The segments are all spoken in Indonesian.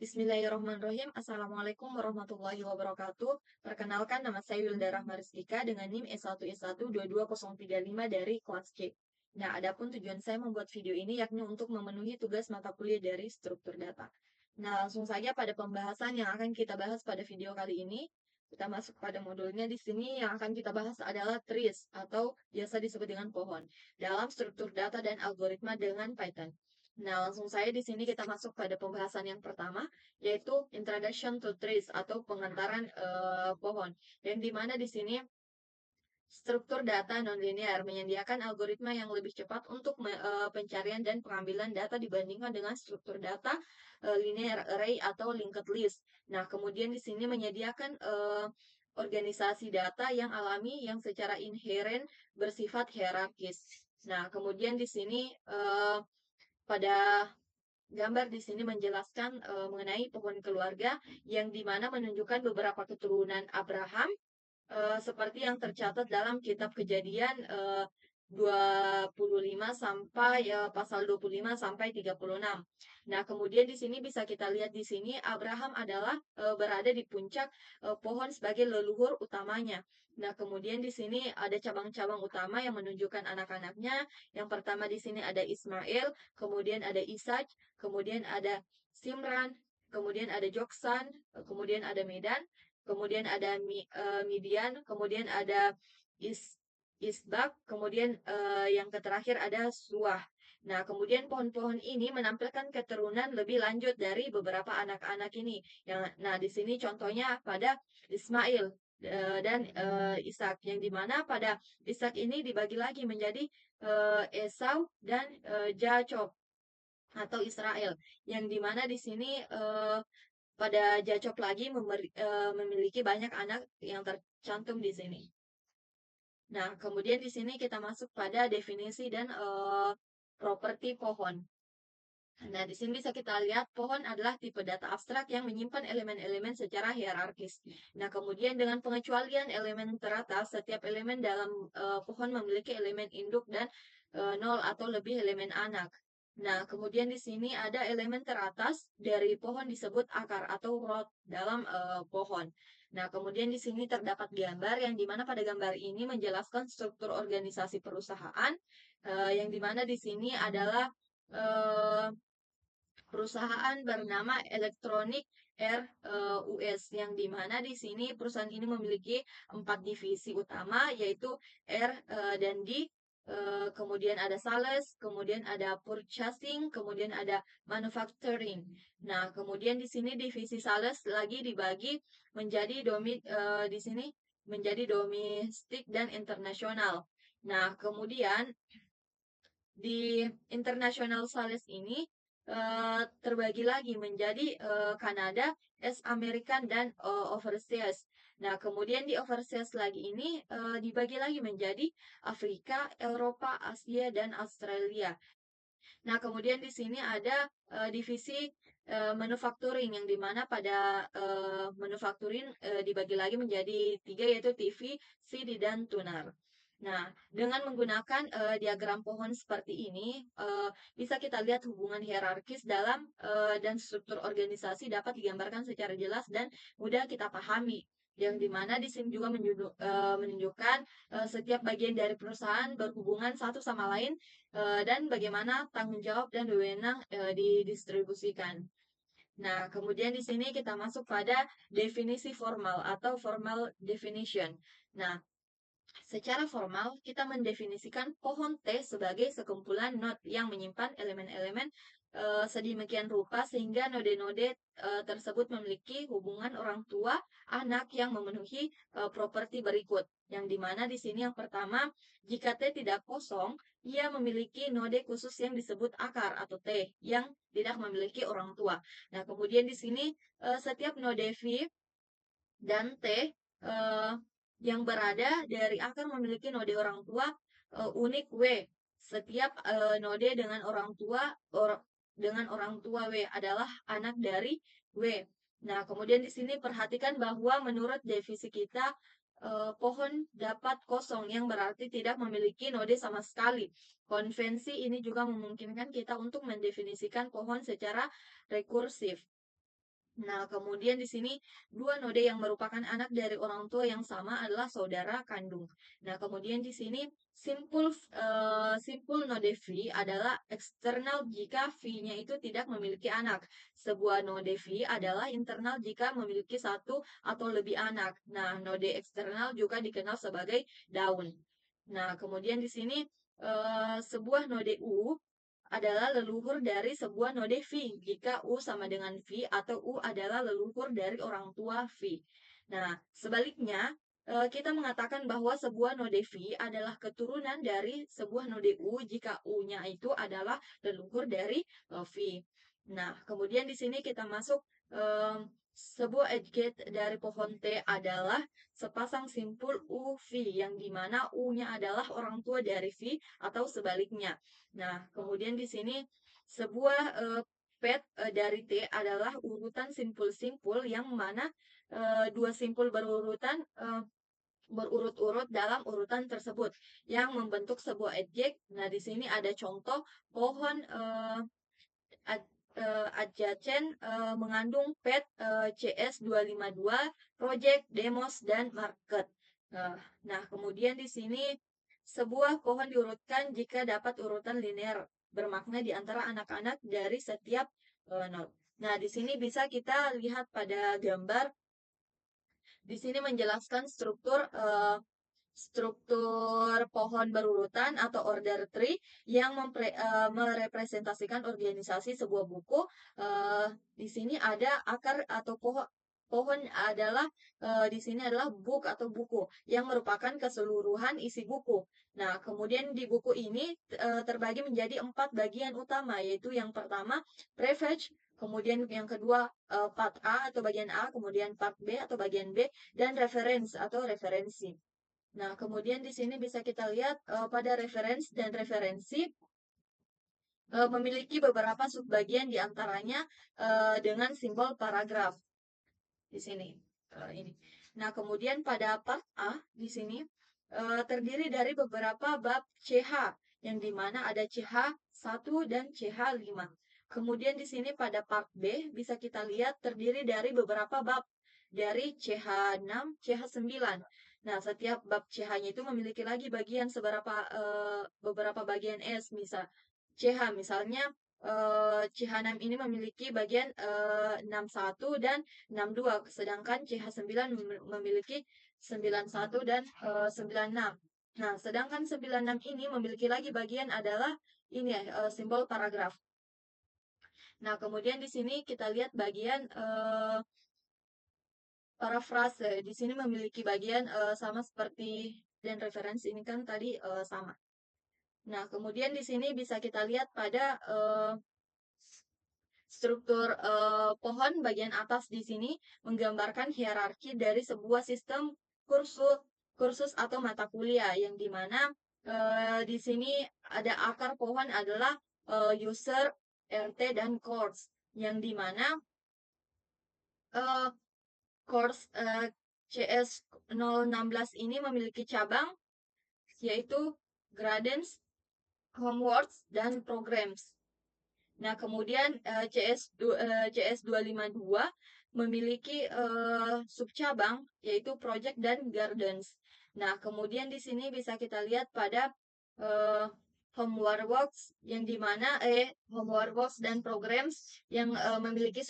Bismillahirrahmanirrahim. Assalamualaikum warahmatullahi wabarakatuh. Perkenalkan, nama saya Wilda Rahma Rizkika dengan NIM S1S1221035 dari kelas C. Nah, adapun tujuan saya membuat video ini yakni untuk memenuhi tugas mata kuliah dari struktur data. Nah, langsung saja pada pembahasan yang akan kita bahas pada video kali ini. Kita masuk pada modulnya. Di sini yang akan kita bahas adalah trees atau biasa disebut dengan pohon dalam struktur data dan algoritma dengan Python. Nah, langsung saja di sini kita masuk pada pembahasan yang pertama, yaitu Introduction to Trees atau pengantaran pohon. Yang dimana di sini struktur data nonlinear menyediakan algoritma yang lebih cepat untuk pencarian dan pengambilan data dibandingkan dengan struktur data linear array atau linked list. Nah, kemudian di sini menyediakan organisasi data yang alami yang secara inheren bersifat hierarkis. Nah, kemudian di sini pada gambar di sini menjelaskan mengenai pohon keluarga yang dimana menunjukkan beberapa keturunan Abraham seperti yang tercatat dalam kitab Kejadian 25 sampai pasal 25 sampai 36. Nah, kemudian di sini bisa kita lihat di sini Abraham adalah berada di puncak pohon sebagai leluhur utamanya. Nah, kemudian di sini ada cabang-cabang utama yang menunjukkan anak-anaknya. Yang pertama di sini ada Ismail, kemudian ada Ishak, kemudian ada Simran, kemudian ada Joksan, kemudian ada Medan, kemudian ada Midian, kemudian ada Is Isbak, kemudian yang terakhir ada Suah. Nah, kemudian pohon-pohon ini menampilkan keturunan lebih lanjut dari beberapa anak-anak ini. Nah, di sini contohnya pada Ismail dan Ishak, yang dimana pada Ishak ini dibagi lagi menjadi Esau dan Jacob atau Israel, yang dimana di sini pada Jacob lagi memiliki banyak anak yang tercantum di sini. Nah, kemudian di sini kita masuk pada definisi dan properti pohon. Nah, di sini bisa kita lihat pohon adalah tipe data abstrak yang menyimpan elemen-elemen secara hierarkis. Nah, kemudian dengan pengecualian elemen teratas, setiap elemen dalam pohon memiliki elemen induk dan nol atau lebih elemen anak. Nah, kemudian di sini ada elemen teratas dari pohon disebut akar atau root dalam pohon. Nah, kemudian di sini terdapat gambar yang dimana pada gambar ini menjelaskan struktur organisasi perusahaan, yang dimana di sini adalah eh, perusahaan bernama Electronic Air US, yang dimana di sini perusahaan ini memiliki 4 divisi utama, yaitu Air dan D, kemudian ada sales, kemudian ada purchasing, kemudian ada manufacturing. Nah, kemudian di sini divisi sales lagi dibagi menjadi di sini menjadi domestik dan internasional. Nah, kemudian di international sales ini terbagi lagi menjadi Kanada, American, dan overseas. Nah, kemudian di overseas lagi ini dibagi lagi menjadi Afrika, Eropa, Asia, dan Australia. Nah, kemudian di sini ada divisi manufacturing, yang dimana pada manufacturing dibagi lagi menjadi 3, yaitu TV, CD, dan tunar. Nah, dengan menggunakan diagram pohon seperti ini, bisa kita lihat hubungan hierarkis dalam dan struktur organisasi dapat digambarkan secara jelas dan mudah kita pahami. Yang dimana di sini juga menunjukkan setiap bagian dari perusahaan berhubungan satu sama lain dan bagaimana tanggung jawab dan wewenang didistribusikan. Nah, kemudian di sini kita masuk pada definisi formal atau formal definition. Nah, secara formal, kita mendefinisikan pohon T sebagai sekumpulan node yang menyimpan elemen-elemen sedemikian rupa sehingga node-node tersebut memiliki hubungan orang tua anak yang memenuhi properti berikut. Yang dimana di sini yang pertama, jika T tidak kosong, ia memiliki node khusus yang disebut akar atau T yang tidak memiliki orang tua. Nah, kemudian di sini setiap node V dan T yang berada dari akar memiliki node orang tua unik W. Setiap node dengan orang tua W adalah anak dari W. Nah, kemudian di sini perhatikan bahwa menurut definisi kita pohon dapat kosong, yang berarti tidak memiliki node sama sekali. Konvensi ini juga memungkinkan kita untuk mendefinisikan pohon secara rekursif. Nah, kemudian di sini dua node yang merupakan anak dari orang tua yang sama adalah saudara kandung. Nah, kemudian di sini simpul node V adalah eksternal jika V-nya itu tidak memiliki anak. Sebuah node V adalah internal jika memiliki satu atau lebih anak. Nah, node eksternal juga dikenal sebagai daun. Nah, kemudian di sini sebuah node U adalah leluhur dari sebuah node V jika U sama dengan V atau U adalah leluhur dari orang tua V. Nah, sebaliknya, kita mengatakan bahwa sebuah node V adalah keturunan dari sebuah node U jika U-nya itu adalah leluhur dari V. Nah, kemudian di sini kita masuk sebuah edge dari pohon T adalah sepasang simpul UV yang dimana U-nya adalah orang tua dari V atau sebaliknya. Nah, kemudian di sini sebuah pet dari T adalah urutan simpul-simpul yang mana dua simpul berurut-urut dalam urutan tersebut yang membentuk sebuah objek. Nah, di sini ada contoh pohon adjacent mengandung pet CS252, project, demos, dan market. Nah, kemudian di sini sebuah pohon diurutkan jika dapat urutan linear bermakna di antara anak-anak dari setiap node. Nah, di sini bisa kita lihat pada gambar. Di sini menjelaskan struktur pohon berurutan atau order tree yang merepresentasikan organisasi sebuah buku. Di sini ada akar atau pohon adalah di sini adalah book atau buku yang merupakan keseluruhan isi buku. Nah, kemudian di buku ini terbagi menjadi 4 bagian utama, yaitu yang pertama preface, kemudian yang kedua part A atau bagian A, kemudian part B atau bagian B, dan reference atau referensi. Nah, kemudian di sini bisa kita lihat pada referensi dan referensi memiliki beberapa subbagian di antaranya dengan simbol paragraf di sini. Ini. Nah, kemudian pada part A di sini terdiri dari beberapa bab CH yang dimana ada CH1 dan CH5. Kemudian di sini pada part B bisa kita lihat terdiri dari beberapa bab dari CH6, CH9. Nah, setiap bab CH-nya itu memiliki lagi bagian beberapa bagian S, misal CH misalnya CH6 ini memiliki bagian 61 dan 62, sedangkan CH9 memiliki 91 dan 96. Nah, sedangkan 96 ini memiliki lagi bagian adalah ini ya, simbol paragraf. Nah, kemudian di sini kita lihat bagian parafrase. Di sini memiliki bagian sama seperti dan referensi ini kan tadi sama. Nah, kemudian di sini bisa kita lihat pada struktur pohon bagian atas di sini menggambarkan hierarki dari sebuah sistem kursus atau mata kuliah yang dimana di sini ada akar pohon adalah user, RT, dan course yang dimana uh, course CS 016 ini memiliki cabang yaitu Gradens, Homeworks, dan Programs. Nah, kemudian CS252 memiliki subcabang yaitu Project dan Gardens. Nah, kemudian di sini bisa kita lihat pada Homework Works yang dimana Homework Works dan Programs yang memiliki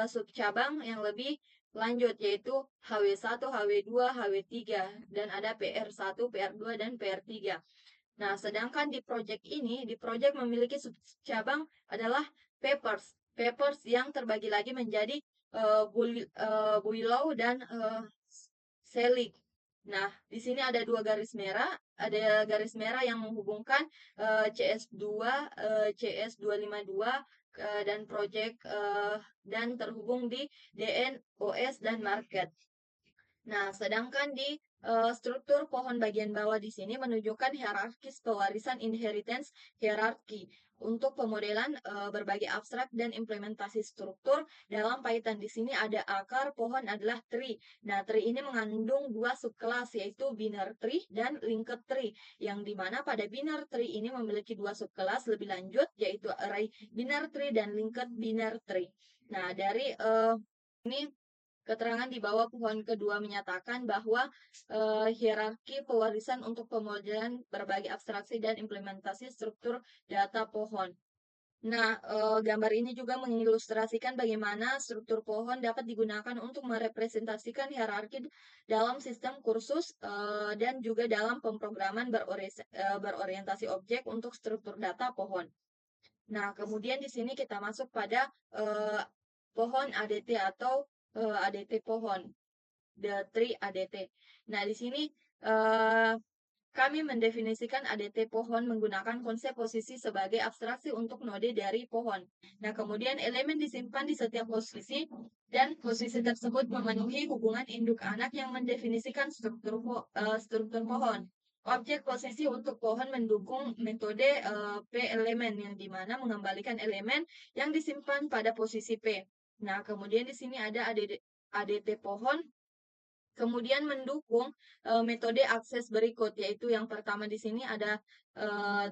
subcabang yang lebih lanjut yaitu HW1, HW2, HW3 dan ada PR1, PR2 dan PR3. Nah, sedangkan di project ini, di project memiliki cabang adalah papers. Papers yang terbagi lagi menjadi Builow dan Selig. Nah, di sini ada dua garis merah. Ada garis merah yang menghubungkan CS2, CS252 dan project dan terhubung di DN, OS, dan market. Nah, sedangkan di struktur pohon bagian bawah di sini menunjukkan hierarkis pewarisan inheritance hierarki untuk pemodelan berbagai abstrak dan implementasi struktur. Dalam Python di sini ada akar pohon adalah tree. Nah, tree ini mengandung dua subkelas yaitu binary tree dan linked tree. Yang dimana pada binary tree ini memiliki dua subkelas lebih lanjut yaitu array binary tree dan linked binary tree. Nah, dari Ini keterangan di bawah pohon kedua menyatakan bahwa hierarki pewarisan untuk pemodelan berbagai abstraksi dan implementasi struktur data pohon. Nah, gambar ini juga mengilustrasikan bagaimana struktur pohon dapat digunakan untuk merepresentasikan hierarki dalam sistem kursus dan juga dalam pemrograman berorientasi objek untuk struktur data pohon. Nah, kemudian di sini kita masuk pada pohon ADT atau ADT pohon, the tree ADT. Nah, di sini eh, kami mendefinisikan ADT pohon menggunakan konsep posisi sebagai abstraksi untuk node dari pohon. Nah, kemudian elemen disimpan di setiap posisi dan posisi tersebut memenuhi hubungan induk anak yang mendefinisikan struktur pohon. Objek posisi untuk pohon mendukung metode P elemen yang dimana mengembalikan elemen yang disimpan pada posisi P. Nah, kemudian di sini ada ADT pohon kemudian mendukung metode akses berikut, yaitu yang pertama di sini ada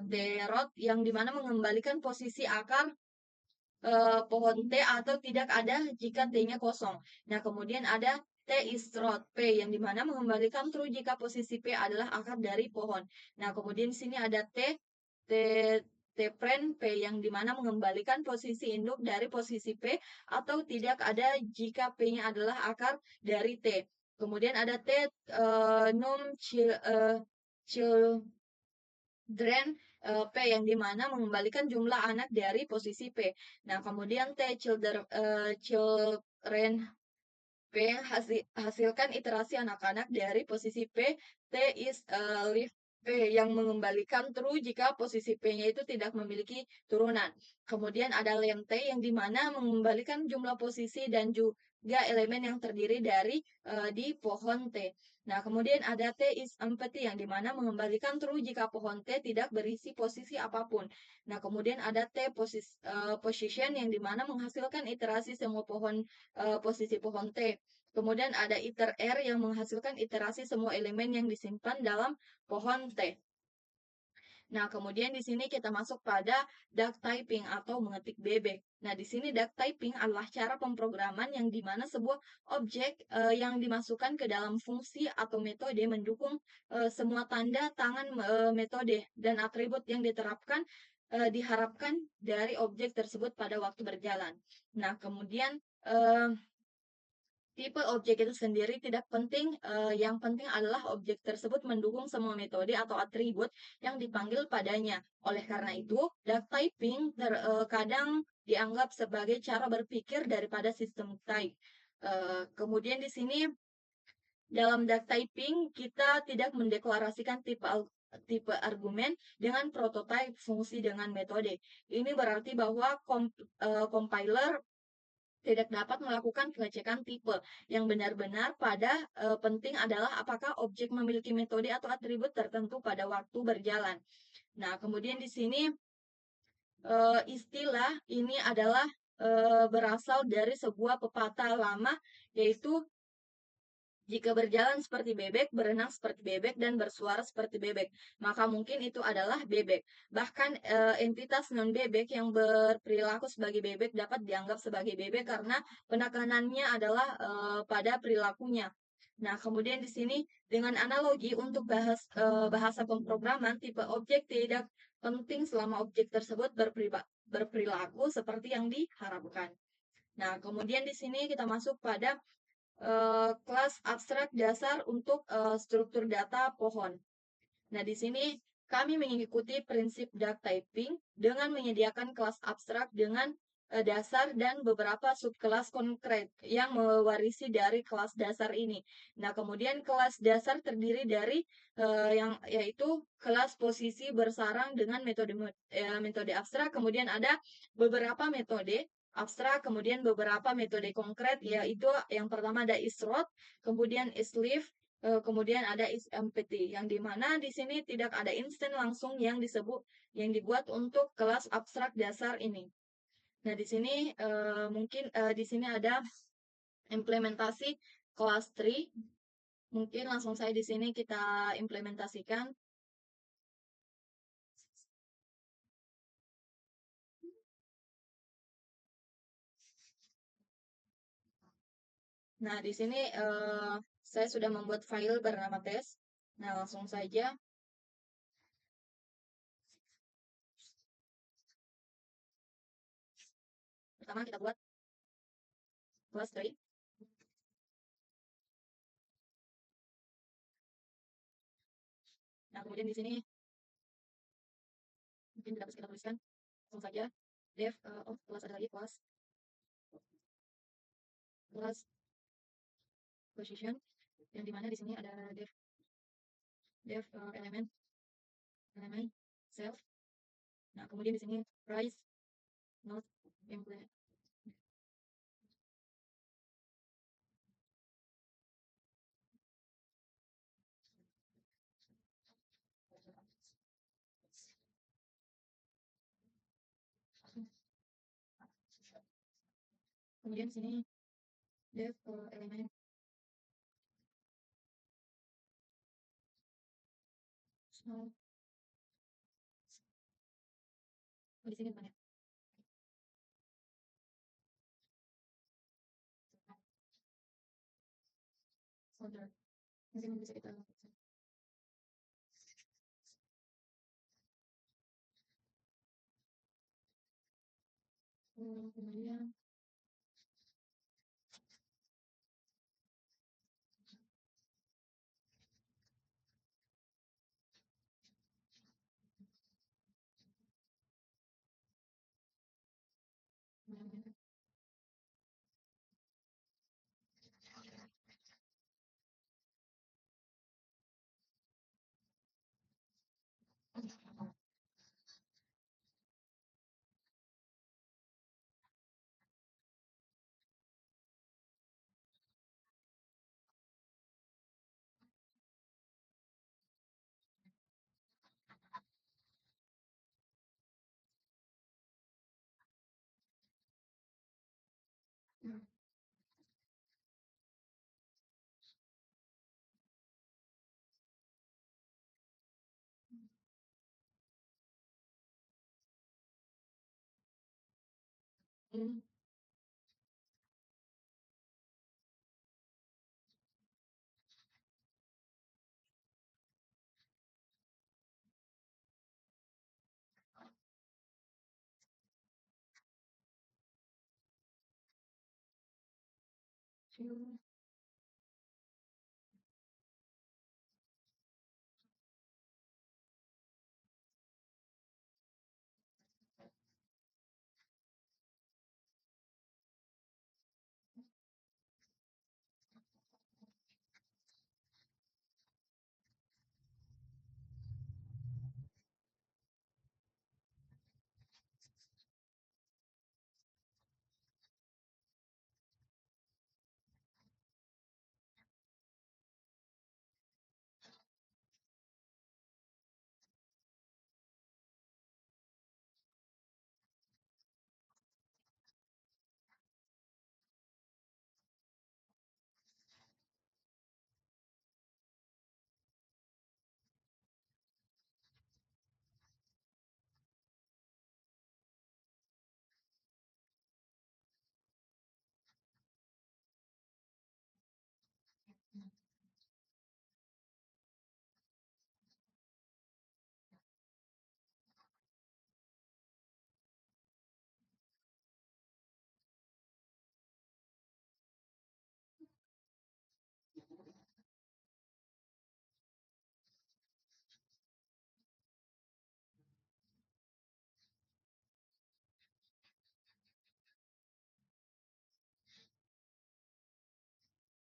derot yang dimana mengembalikan posisi akar pohon T atau tidak ada jika T-nya kosong. Nah, kemudian ada T is rot P yang dimana mengembalikan true jika posisi P adalah akar dari pohon. Nah, kemudian di sini ada T T print P yang dimana mengembalikan posisi induk dari posisi P atau tidak ada jika P-nya adalah akar dari T. Kemudian ada T num children P yang dimana mengembalikan jumlah anak dari posisi P. Nah, kemudian children P hasilkan iterasi anak-anak dari posisi P. T is live P yang mengembalikan true jika posisi P-nya itu tidak memiliki turunan. Kemudian ada lem T yang dimana mengembalikan jumlah posisi dan juga elemen yang terdiri dari di pohon T. Nah, kemudian ada T is empty yang dimana mengembalikan true jika pohon T tidak berisi posisi apapun. Nah, kemudian ada position yang dimana menghasilkan iterasi semua posisi pohon T. Kemudian ada iter R yang menghasilkan iterasi semua elemen yang disimpan dalam pohon T. Nah, kemudian di sini kita masuk pada duck typing atau mengetik bebek. Nah, di sini duck typing adalah cara pemrograman yang dimana sebuah objek yang dimasukkan ke dalam fungsi atau metode mendukung semua tanda tangan metode dan atribut yang diterapkan diharapkan dari objek tersebut pada waktu berjalan. Nah, kemudian tipe objek itu sendiri tidak penting, yang penting adalah objek tersebut mendukung semua metode atau atribut yang dipanggil padanya. Oleh karena itu, duck typing terkadang dianggap sebagai cara berpikir daripada sistem type. Kemudian di sini dalam duck typing kita tidak mendeklarasikan tipe argumen dengan prototype fungsi dengan metode. Ini berarti bahwa compiler tidak dapat melakukan pengecekan tipe. Yang benar-benar penting adalah apakah objek memiliki metode atau atribut tertentu pada waktu berjalan. Nah, kemudian di sini istilah ini adalah berasal dari sebuah pepatah lama, yaitu jika berjalan seperti bebek, berenang seperti bebek, dan bersuara seperti bebek, maka mungkin itu adalah bebek. Bahkan entitas non-bebek yang berperilaku sebagai bebek dapat dianggap sebagai bebek karena penekanannya adalah pada perilakunya. Nah, kemudian di sini dengan analogi untuk bahasa pemrograman, tipe objek tidak penting selama objek tersebut berperilaku seperti yang diharapkan. Nah, kemudian di sini kita masuk pada kelas abstrak dasar untuk struktur data pohon. Nah, di sini kami mengikuti prinsip duck typing dengan menyediakan kelas abstrak dengan dasar dan beberapa subkelas konkret yang mewarisi dari kelas dasar ini. Nah, kemudian kelas dasar terdiri dari yang yaitu kelas posisi bersarang dengan metode abstrak, kemudian ada beberapa metode abstrak, kemudian beberapa metode konkret, yaitu yang pertama ada isRoot, kemudian isLeaf, kemudian ada isEmpty, yang dimana di sini tidak ada instan langsung yang dibuat untuk kelas abstrak dasar ini. Nah, di sini mungkin di sini ada implementasi kelas tree. Mungkin langsung saya di sini kita implementasikan. Nah, di sini saya sudah membuat file bernama tes. Nah, langsung saja. Pertama kita buat class tree. Nah, kemudian di sini mungkin tidak harus kita tuliskan, langsung saja def kelas ada lagi kelas position, yang dimana di sini ada def element self. Nah, kemudian di sini price not employee. Kemudian di sini def element small. Di sini banyak. Folder. Di sini bisa kita kemudian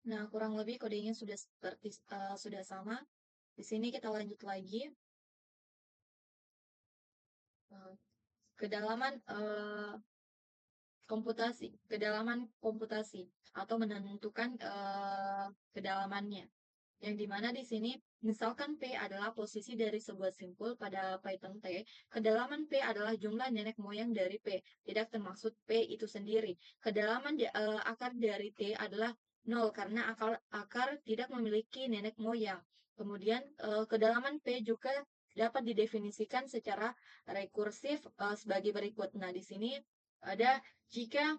Nah, kurang lebih kodenya sudah sama. Di sini kita lanjut lagi. Kedalaman komputasi atau menentukan kedalamannya. Yang dimana di sini misalkan P adalah posisi dari sebuah simpul pada Python T, kedalaman P adalah jumlah nenek moyang dari P, tidak termaksud P itu sendiri. Kedalaman akar dari T adalah 0 karena akar tidak memiliki nenek moyang. Kemudian kedalaman P juga dapat didefinisikan secara rekursif sebagai berikut. Nah, di sini ada jika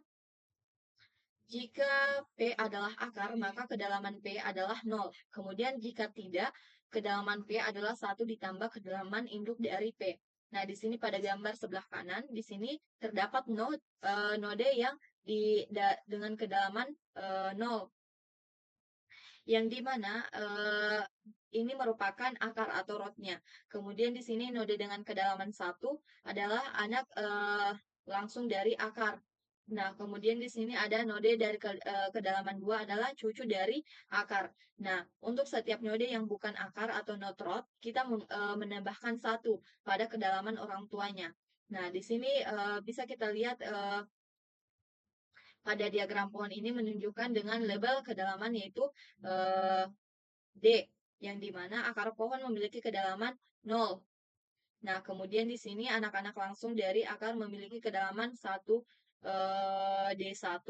Jika P adalah akar, maka kedalaman P adalah 0. Kemudian jika tidak, kedalaman P adalah 1 ditambah kedalaman induk dari P. Nah, di sini pada gambar sebelah kanan, di sini terdapat node yang dengan kedalaman 0. Yang dimana ini merupakan akar atau rootnya. Kemudian di sini node dengan kedalaman 1 adalah anak langsung dari akar. Nah, kemudian di sini ada node dari kedalaman 2 adalah cucu dari akar. Nah, untuk setiap node yang bukan akar atau not root, kita menambahkan 1 pada kedalaman orang tuanya. Nah, di sini bisa kita lihat pada diagram pohon ini menunjukkan dengan label kedalaman yaitu D, yang dimana akar pohon memiliki kedalaman 0. Nah, kemudian di sini anak-anak langsung dari akar memiliki kedalaman 1 D1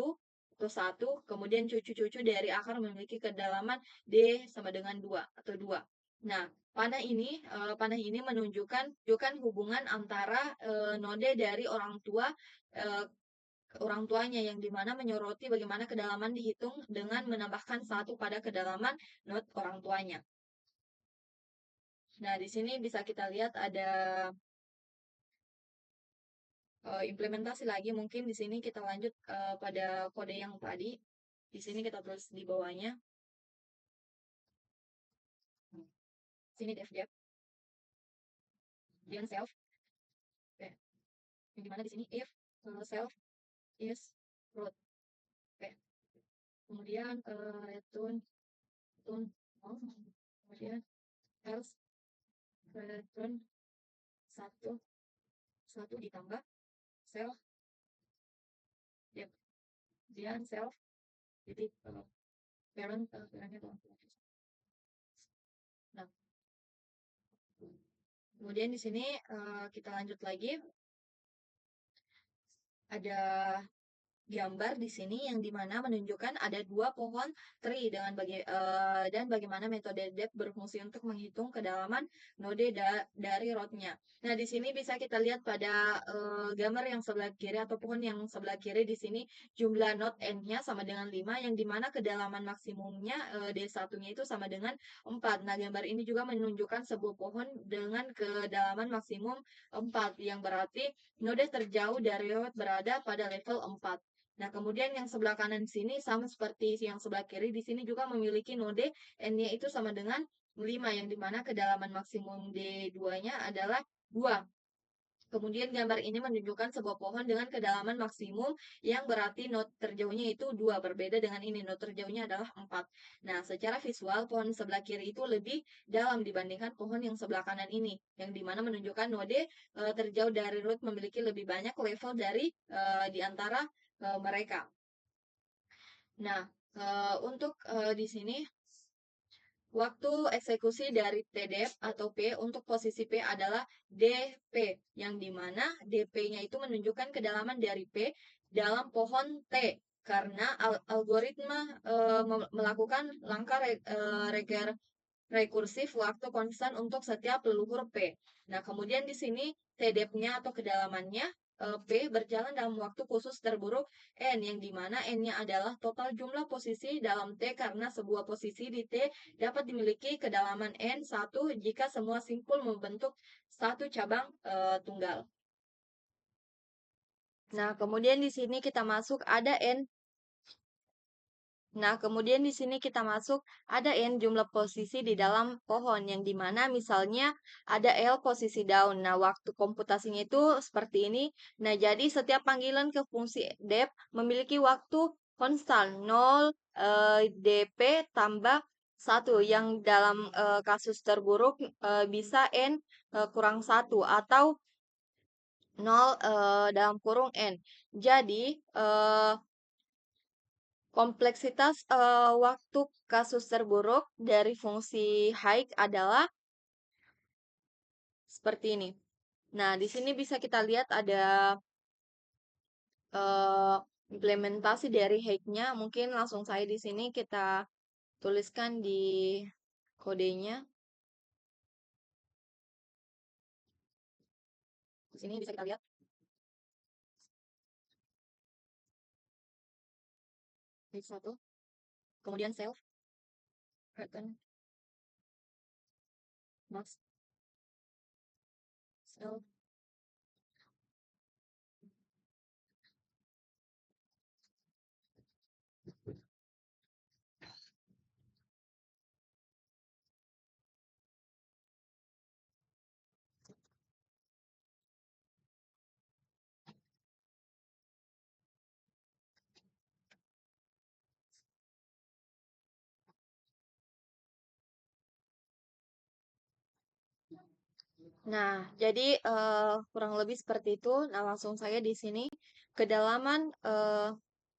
atau 1, kemudian cucu-cucu dari akar memiliki kedalaman D sama dengan 2 atau 2. Nah, panah ini menunjukkan hubungan antara node dari orang tuanya yang dimana menyoroti bagaimana kedalaman dihitung dengan menambahkan 1 pada kedalaman not orang tuanya. Nah, di sini bisa kita lihat ada implementasi lagi. Mungkin di sini kita lanjut pada kode yang tadi. Di sini kita tulis di bawahnya. Sini def, dan self. Oke. Yang dimana di sini if self is root. Oke. Kemudian return oh, kemudian else return 1 ditambah self, ya, dan self titik parentnya tuh. Nah, kemudian di sini kita lanjut lagi. Ada gambar di sini yang dimana menunjukkan ada 2 pohon tree dan bagaimana metode depth berfungsi untuk menghitung kedalaman node dari rootnya. Nah, di sini bisa kita lihat pada gambar yang sebelah kiri atau pohon yang sebelah kiri di sini jumlah node n-nya sama dengan 5 yang dimana kedalaman maksimumnya D1-nya itu sama dengan 4. Nah, gambar ini juga menunjukkan sebuah pohon dengan kedalaman maksimum 4 yang berarti node terjauh dari root berada pada level 4. Nah, kemudian yang sebelah kanan sini sama seperti yang sebelah kiri, di sini juga memiliki node n-nya itu sama dengan 5, yang dimana kedalaman maksimum D2-nya adalah 2. Kemudian gambar ini menunjukkan sebuah pohon dengan kedalaman maksimum yang berarti node terjauhnya itu 2, berbeda dengan ini, node terjauhnya adalah 4. Nah, secara visual pohon sebelah kiri itu lebih dalam dibandingkan pohon yang sebelah kanan ini, yang dimana menunjukkan node terjauh dari root memiliki lebih banyak level dari di antara mereka. Nah, untuk di sini waktu eksekusi dari TDF atau P untuk posisi P adalah DP, yang dimana DP-nya itu menunjukkan kedalaman dari P dalam pohon T, karena algoritma melakukan langkah rekursif waktu konstan untuk setiap leluhur P. Nah, kemudian di sini TDP-nya atau kedalamannya P berjalan dalam waktu khusus terburuk N, yang dimana N-nya adalah total jumlah posisi dalam T karena sebuah posisi di T dapat dimiliki kedalaman N1 jika semua simpul membentuk satu cabang tunggal. Nah, kemudian di sini kita masuk ada N. Nah, kemudian di sini kita masuk ada N jumlah posisi di dalam pohon, yang dimana misalnya ada L posisi daun. Nah, waktu komputasinya itu seperti ini. Nah, jadi setiap panggilan ke fungsi dep memiliki waktu konstan 0 dp tambah 1, yang dalam kasus terburuk bisa N kurang 1 atau 0 dalam kurung N. Jadi, kompleksitas waktu kasus terburuk dari fungsi high adalah seperti ini. Nah, di sini bisa kita lihat ada implementasi dari high-nya. Mungkin langsung saya di sini kita tuliskan di kodenya. Di sini bisa kita lihat. X1, kemudian self, return, max, self. Nah, jadi kurang lebih seperti itu. Nah, langsung saya di sini kedalaman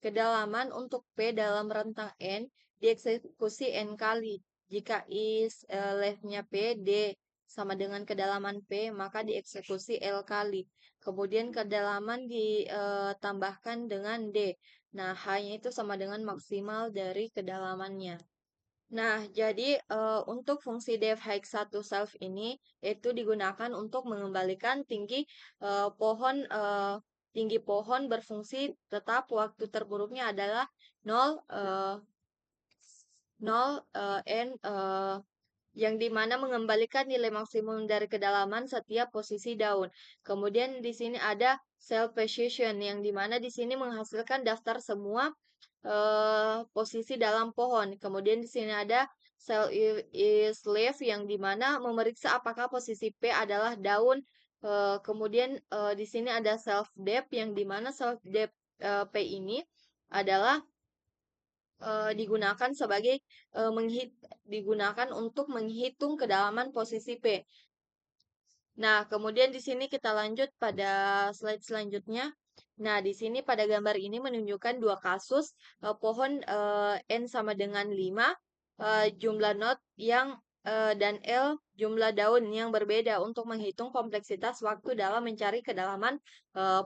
kedalaman untuk P dalam rentang N dieksekusi N kali. Jika is length-nya P, D sama dengan kedalaman P, maka dieksekusi L kali. Kemudian kedalaman ditambahkan dengan D. Nah, H-nya itu sama dengan maksimal dari kedalamannya. Nah, jadi untuk fungsi def hike 1 self ini itu digunakan untuk mengembalikan tinggi pohon berfungsi tetap waktu terburuknya adalah 0 0 n yang dimana mengembalikan nilai maksimum dari kedalaman setiap posisi daun. Kemudian di sini ada self precision yang dimana di sini menghasilkan daftar semua posisi dalam pohon. Kemudian di sini ada cell is leaf yang dimana memeriksa apakah posisi P adalah daun. Kemudian di sini ada self depth yang dimana self depth P ini adalah digunakan sebagai digunakan untuk menghitung kedalaman posisi P. Nah, kemudian di sini kita lanjut pada slide selanjutnya. Nah, di sini pada gambar ini menunjukkan dua kasus pohon N sama dengan 5, jumlah not yang dan L jumlah daun yang berbeda untuk menghitung kompleksitas waktu dalam mencari kedalaman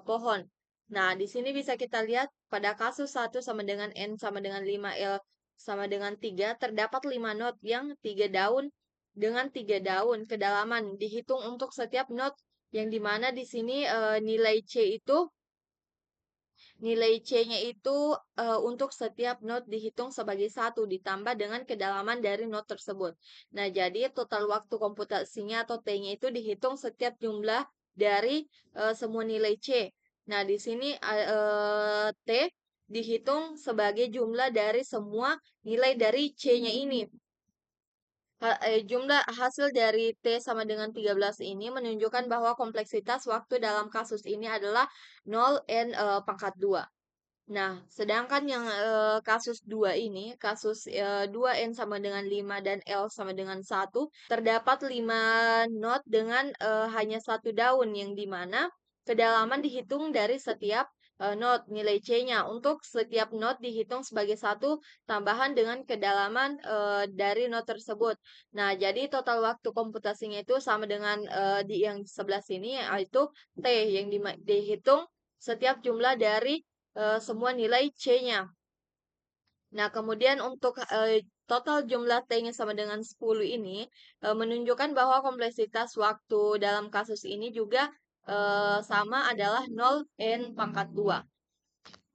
pohon. Nah, di sini bisa kita lihat pada kasus 1 sama dengan N sama dengan 5, L sama dengan 3, terdapat 5 not yang 3 daun dengan 3 daun kedalaman dihitung untuk setiap not yang dimana di sini nilai C-nya itu untuk setiap not dihitung sebagai satu ditambah dengan kedalaman dari not tersebut. Nah, jadi total waktu komputasinya atau T-nya itu dihitung setiap jumlah dari semua nilai C. Nah, di sini T dihitung sebagai jumlah dari semua nilai dari C-nya ini. Jumlah hasil dari T sama dengan 13 ini menunjukkan bahwa kompleksitas waktu dalam kasus ini adalah 0 N pangkat 2. Nah, sedangkan yang kasus 2 ini, kasus 2N sama dengan 5 dan L sama dengan 1, terdapat 5 not dengan hanya satu daun yang dimana kedalaman dihitung dari setiap not nilai C-nya. Untuk setiap not dihitung sebagai satu tambahan dengan kedalaman dari not tersebut. Nah, jadi total waktu komputasinya itu sama dengan di yang sebelah sini, yaitu T yang dihitung setiap jumlah dari semua nilai C-nya. Nah, kemudian untuk total jumlah T-nya sama dengan 10 ini menunjukkan bahwa kompleksitas waktu dalam kasus ini juga sama adalah 0 N pangkat 2.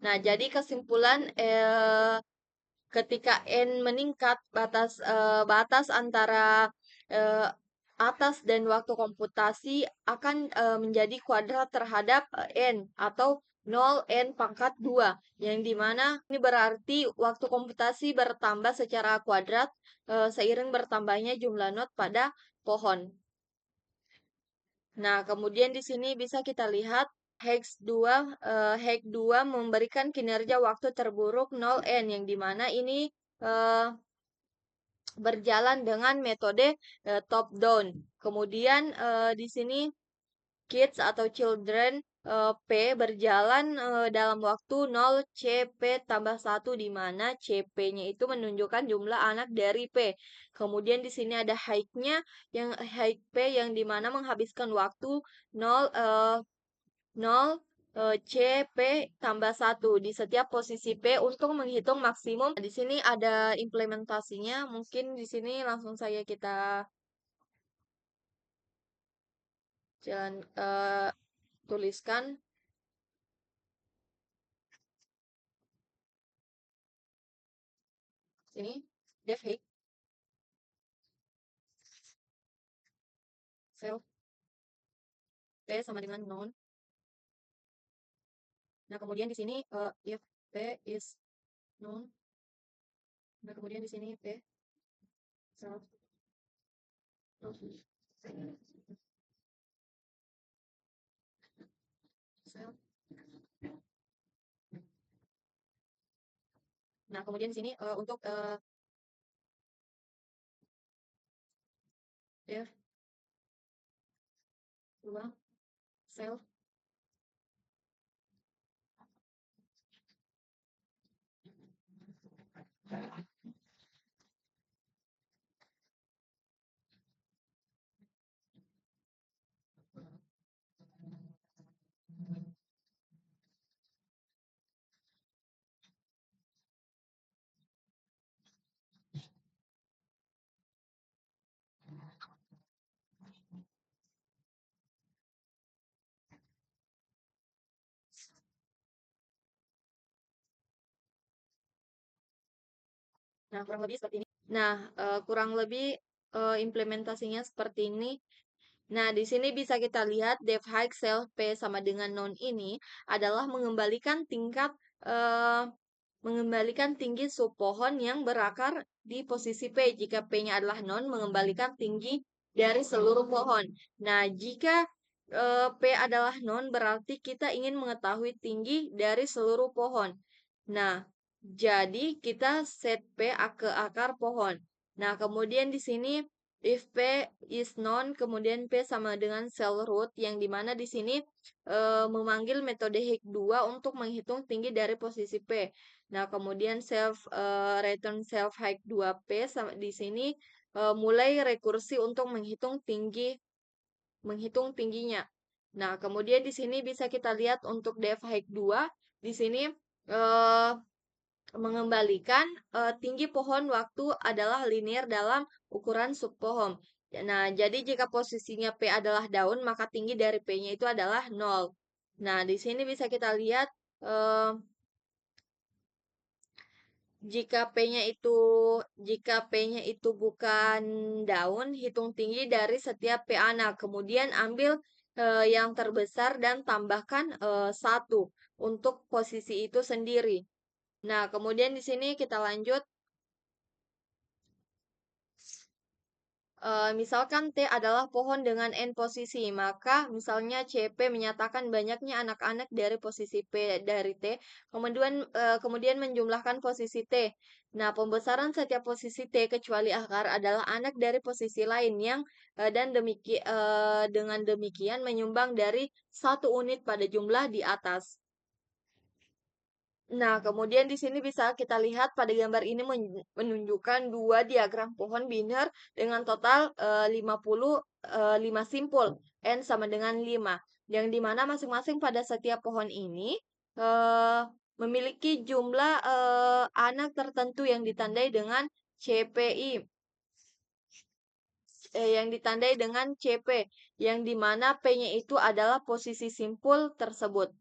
Nah, jadi kesimpulan ketika N meningkat batas antara eh, atas dan waktu komputasi akan menjadi kuadrat terhadap N atau 0 N pangkat 2 yang dimana ini berarti waktu komputasi bertambah secara kuadrat seiring bertambahnya jumlah not pada pohon. Nah, kemudian di sini bisa kita lihat Hex 2 memberikan kinerja waktu terburuk 0N yang dimana ini eh, berjalan dengan metode top down. Kemudian di sini kids atau children P berjalan dalam waktu 0 CP tambah 1 di mana CP-nya itu menunjukkan jumlah anak dari P. Kemudian di sini ada height-nya yang height P yang dimana menghabiskan waktu 0 0 CP tambah 1 di setiap posisi P untuk menghitung maksimum. Di sini ada implementasinya. Mungkin di sini langsung saya kita jalan tuliskan. Sini def Higgs self P sama dengan non. Nah, kemudian di sini if P is non. Nah, kemudian di sini P self self. Nah, kemudian di sini untuk if dua self. Nah, kurang lebih seperti ini. Nah, kurang lebih implementasinya seperti ini. Nah, di sini bisa kita lihat def high self P sama dengan non ini adalah mengembalikan tinggi subpohon yang berakar di posisi P. Jika P-nya adalah non, mengembalikan tinggi dari seluruh pohon. Nah, jika P adalah non, berarti kita ingin mengetahui tinggi dari seluruh pohon. Nah, jadi kita set P ke akar pohon. Nah, kemudian di sini if P is non, kemudian P sama dengan cell root, yang dimana di sini memanggil metode Higgs 2 untuk menghitung tinggi dari posisi P. Nah, kemudian return self Higgs 2P sama di sini mulai rekursi untuk menghitung tingginya. Nah, kemudian di sini bisa kita lihat untuk def Higgs 2 di sini eh, mengembalikan tinggi pohon waktu adalah linear dalam ukuran subpohon. Nah, jadi jika posisinya P adalah daun, maka tinggi dari P-nya itu adalah 0. Nah, di sini bisa kita lihat eh, jika P-nya itu bukan daun, hitung tinggi dari setiap P anak. Kemudian ambil yang terbesar dan tambahkan 1 untuk posisi itu sendiri. Nah, kemudian di sini kita lanjut. Misalkan T adalah pohon dengan N posisi, maka misalnya CP menyatakan banyaknya anak-anak dari posisi P dari T, kemudian menjumlahkan posisi T. Nah, pembesaran setiap posisi T kecuali akar adalah anak dari posisi lain yang dengan demikian menyumbang dari 1 unit pada jumlah di atas. Nah, kemudian di sini bisa kita lihat pada gambar ini menunjukkan 2 diagram pohon biner dengan total 55 simpul, N sama dengan 5. Yang dimana masing-masing pada setiap pohon ini eh, memiliki jumlah anak tertentu yang ditandai dengan CPI. Yang ditandai dengan CP, yang dimana P-nya itu adalah posisi simpul tersebut.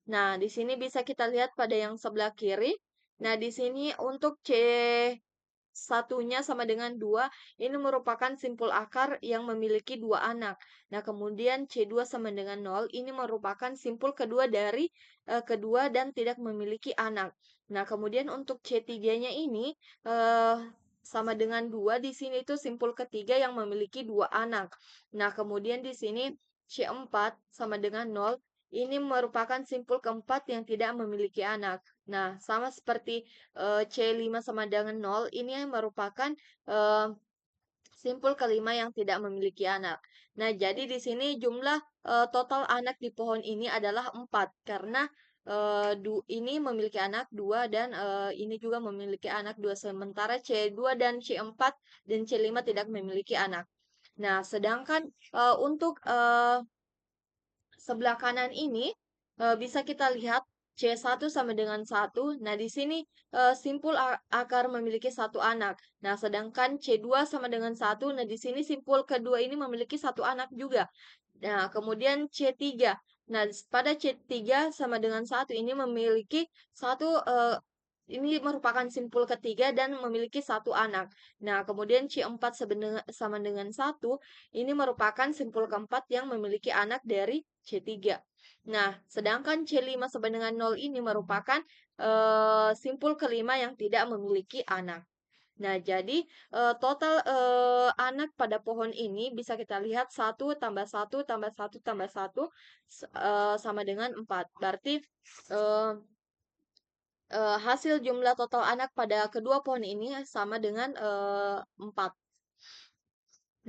Nah, di sini bisa kita lihat pada yang sebelah kiri. Nah, di sini untuk C1-nya sama dengan 2, ini merupakan simpul akar yang memiliki 2 anak. Nah, kemudian C2 sama dengan 0, ini merupakan simpul kedua dan tidak memiliki anak. Nah, kemudian untuk C3-nya ini sama dengan 2, di sini itu simpul ketiga yang memiliki 2 anak. Nah, kemudian di sini C4 sama dengan 0, ini merupakan simpul keempat yang tidak memiliki anak. Nah, sama seperti C5 sama dengan 0, ini merupakan eh, simpul kelima yang tidak memiliki anak. Nah, jadi di sini jumlah total anak di pohon ini adalah 4 karena ini memiliki anak 2 dan ini juga memiliki anak 2, sementara C2 dan C4 dan C5 tidak memiliki anak. Nah, sedangkan untuk sebelah kanan ini bisa kita lihat C1 sama dengan 1. Nah, di sini simpul akar memiliki 1 anak. Nah, sedangkan C2 sama dengan 1. Nah, di sini simpul kedua ini memiliki 1 anak juga. Nah, kemudian C3. Nah, pada C3 sama dengan 1 ini memiliki satu ini merupakan simpul ketiga dan memiliki satu anak. Nah, kemudian C4 sama dengan 1, ini merupakan simpul keempat yang memiliki anak dari C3. Nah, sedangkan C5 sama dengan 0 ini merupakan simpul kelima yang tidak memiliki anak. Nah, jadi total anak pada pohon ini bisa kita lihat 1 tambah 1 tambah 1 tambah 1 sama dengan 4. Berarti eh, hasil jumlah total anak pada kedua pohon ini sama dengan 4.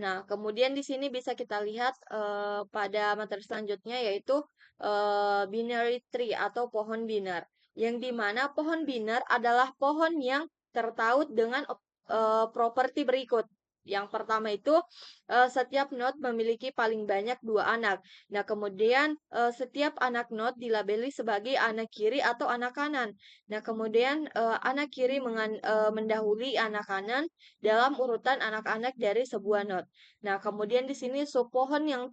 Nah, kemudian di sini bisa kita lihat pada materi selanjutnya yaitu binary tree atau pohon biner. Yang dimana pohon biner adalah pohon yang tertaut dengan properti berikut. Yang pertama itu setiap node memiliki paling banyak 2 anak. Nah, kemudian setiap anak node dilabeli sebagai anak kiri atau anak kanan. Nah, kemudian anak kiri mendahului anak kanan dalam urutan anak-anak dari sebuah node. Nah, kemudian di sini subpohon yang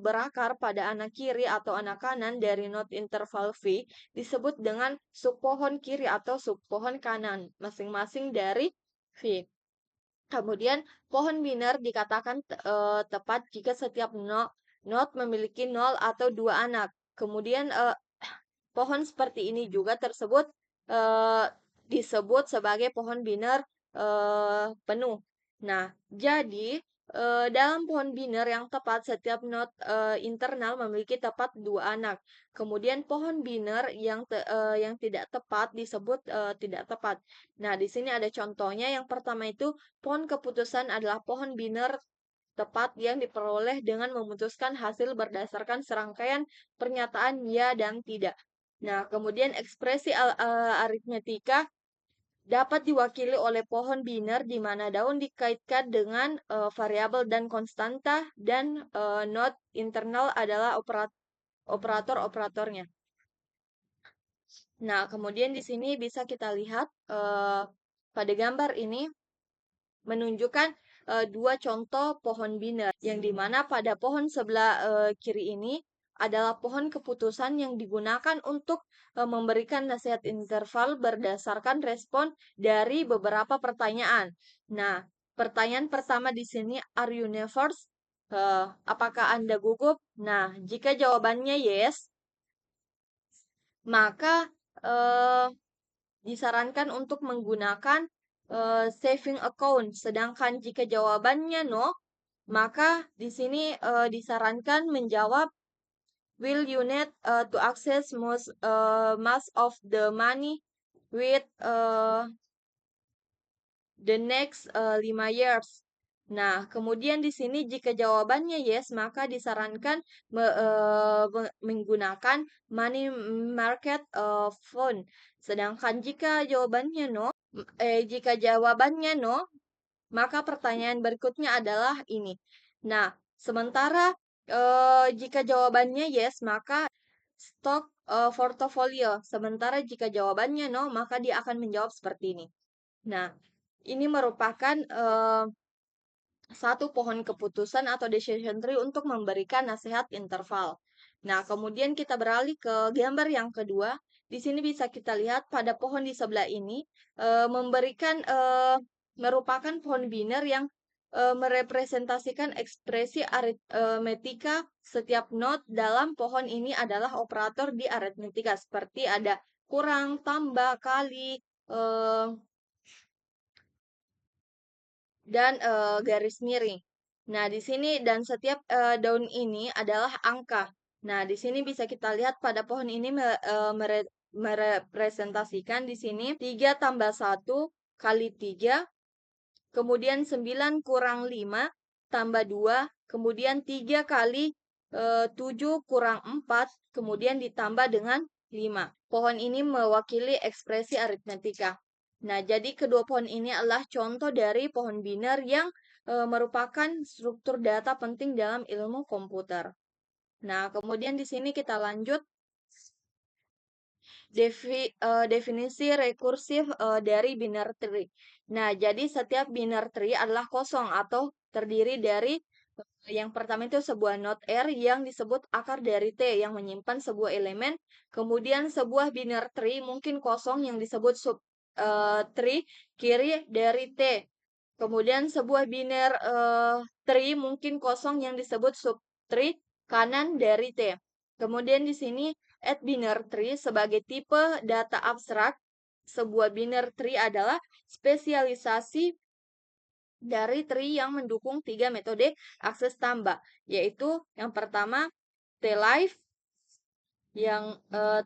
berakar pada anak kiri atau anak kanan dari node interval V disebut dengan subpohon kiri atau subpohon kanan, masing-masing dari V. Kemudian pohon biner dikatakan tepat jika setiap node memiliki 0 atau 2 anak. Kemudian pohon seperti ini juga disebut sebagai pohon biner penuh. Nah, jadi dalam pohon biner yang tepat, setiap node internal memiliki tepat 2 anak. Kemudian pohon biner yang tidak tepat disebut tidak tepat. Nah, di sini ada contohnya. Yang pertama itu pohon keputusan adalah pohon biner tepat yang diperoleh dengan memutuskan hasil berdasarkan serangkaian pernyataan ya dan tidak. Nah, kemudian ekspresi aritmetika dapat diwakili oleh pohon biner di mana daun dikaitkan dengan variabel dan konstanta dan node internal adalah operator-operatornya. Nah, kemudian di sini bisa kita lihat pada gambar ini menunjukkan 2 contoh pohon biner, yang dimana pada pohon sebelah kiri ini adalah pohon keputusan yang digunakan untuk memberikan nasihat interval berdasarkan respon dari beberapa pertanyaan. Nah, pertanyaan pertama di sini, are you nervous? Apakah Anda gugup? Nah, jika jawabannya yes, maka eh, disarankan untuk menggunakan saving account. Sedangkan jika jawabannya no, maka di sini disarankan menjawab will you need to access most of the money with the next 5 years. Nah, kemudian di sini jika jawabannya yes, maka disarankan menggunakan money market fund. Sedangkan jika jawabannya no, maka pertanyaan berikutnya adalah ini. Nah, sementara jika jawabannya yes, maka stock portfolio. Sementara jika jawabannya no, maka dia akan menjawab seperti ini. Nah, ini merupakan satu pohon keputusan atau decision tree untuk memberikan nasihat interval. Nah, kemudian kita beralih ke gambar yang kedua. Di sini bisa kita lihat pada pohon di sebelah ini merupakan pohon biner yang merepresentasikan ekspresi aritmetika. Setiap node dalam pohon ini adalah operator di aritmetika, seperti ada kurang, tambah, kali, dan garis miring. Nah, di sini dan setiap daun ini adalah angka. Nah, di sini bisa kita lihat pada pohon ini merepresentasikan di sini 3 tambah 1 kali 3, kemudian 9 kurang 5 tambah 2, kemudian 3 kali 7 kurang 4, kemudian ditambah dengan 5. Pohon ini mewakili ekspresi aritmetika. Nah, jadi kedua pohon ini adalah contoh dari pohon biner yang merupakan struktur data penting dalam ilmu komputer. Nah, kemudian di sini kita lanjut definisi rekursif dari binary tree. Nah, jadi setiap binary tree adalah kosong atau terdiri dari yang pertama itu sebuah node R yang disebut akar dari T yang menyimpan sebuah elemen. Kemudian sebuah binary tree mungkin kosong yang disebut tree kiri dari T. Kemudian sebuah biner tree mungkin kosong yang disebut subtree kanan dari T. Kemudian di sini add biner tree sebagai tipe data abstrak. Sebuah biner tree adalah spesialisasi dari tree yang mendukung 3 metode akses tambah, yaitu yang pertama T-Live, yang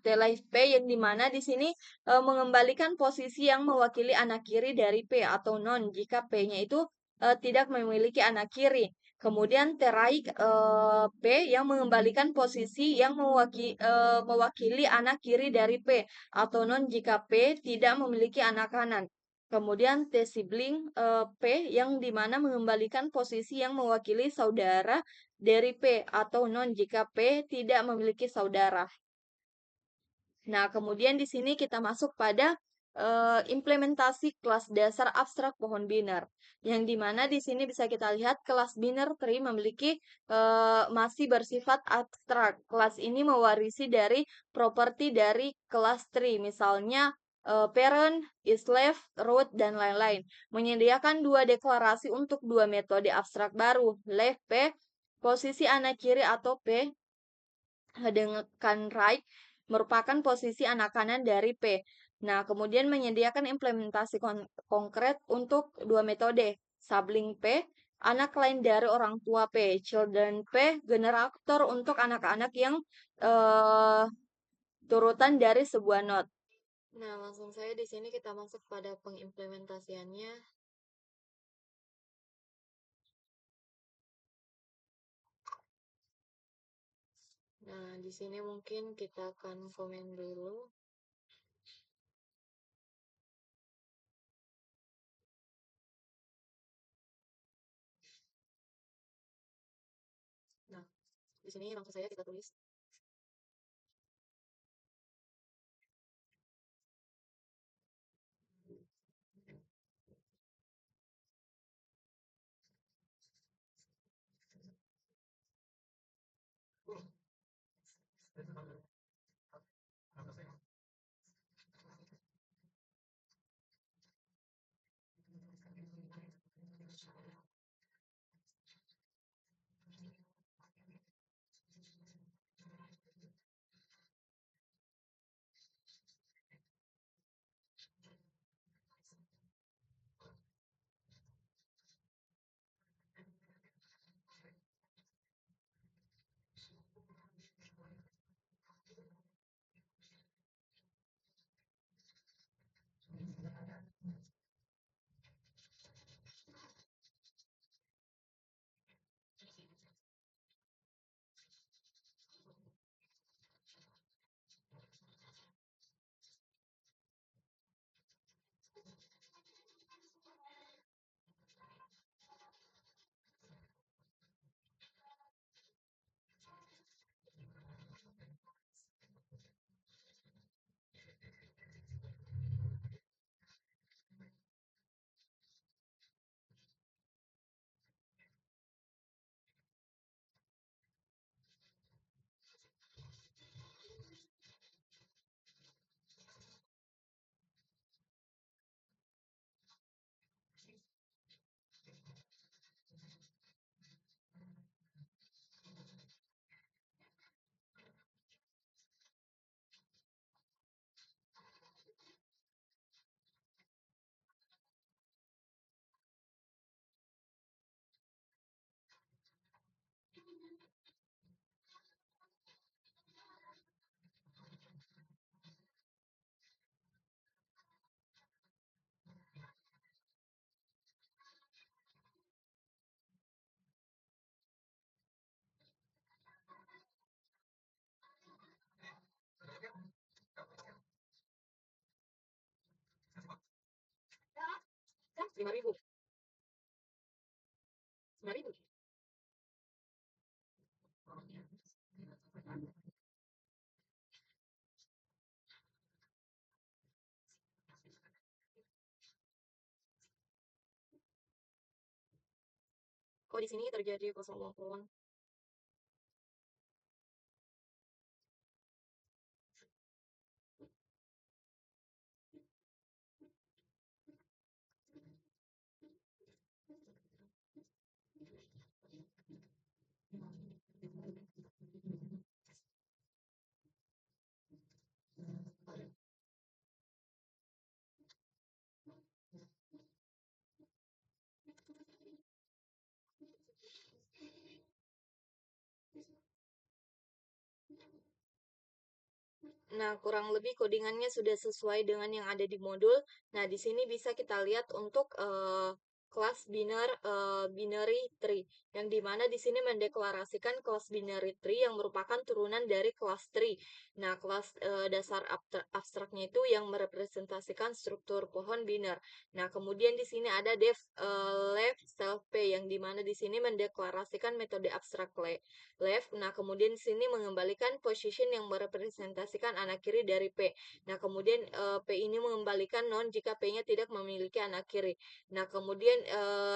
T-Live P, yang dimana di sini mengembalikan posisi yang mewakili anak kiri dari P atau non jika P-nya itu tidak memiliki anak kiri. Kemudian T-Right P yang mengembalikan posisi yang mewakili anak kiri dari P atau non jika P tidak memiliki anak kanan. Kemudian T-Sibling P yang dimana mengembalikan posisi yang mewakili saudara dari P atau non jika P tidak memiliki saudara. Nah, kemudian di sini kita masuk pada implementasi kelas dasar abstrak pohon biner, yang dimana di sini bisa kita lihat kelas biner tree memiliki masih bersifat abstrak. Kelas ini mewarisi dari properti dari kelas tree, misalnya parent, is left, root, dan lain-lain. Menyediakan dua deklarasi untuk dua metode abstrak baru, left P, posisi anak kiri atau P, dengan right merupakan posisi anak kanan dari P. Nah, kemudian menyediakan implementasi konkret untuk dua metode, sibling P, anak lain dari orang tua P, children P, generator untuk anak-anak yang eh, turutan dari sebuah node. Nah, langsung saja di sini kita masuk pada pengimplementasiannya. Nah, di sini mungkin kita akan komen dulu. Nah, di sini langsung saja kita tulis. Kan 5.000. 5.000. Kok di sini terjadi kosongan? Nah, kurang lebih codingannya sudah sesuai dengan yang ada di modul. Nah, di sini bisa kita lihat untuk kelas binary tree, yang dimana di sini mendeklarasikan kelas binary tree yang merupakan turunan dari kelas tree. Nah, kelas dasar abstraknya itu yang merepresentasikan struktur pohon biner. Nah, kemudian di sini ada def left self p, yang dimana di sini mendeklarasikan metode abstrak left. Nah, kemudian di sini mengembalikan position yang merepresentasikan anak kiri dari P. Nah, kemudian P ini mengembalikan non jika P-nya tidak memiliki anak kiri. Nah, kemudian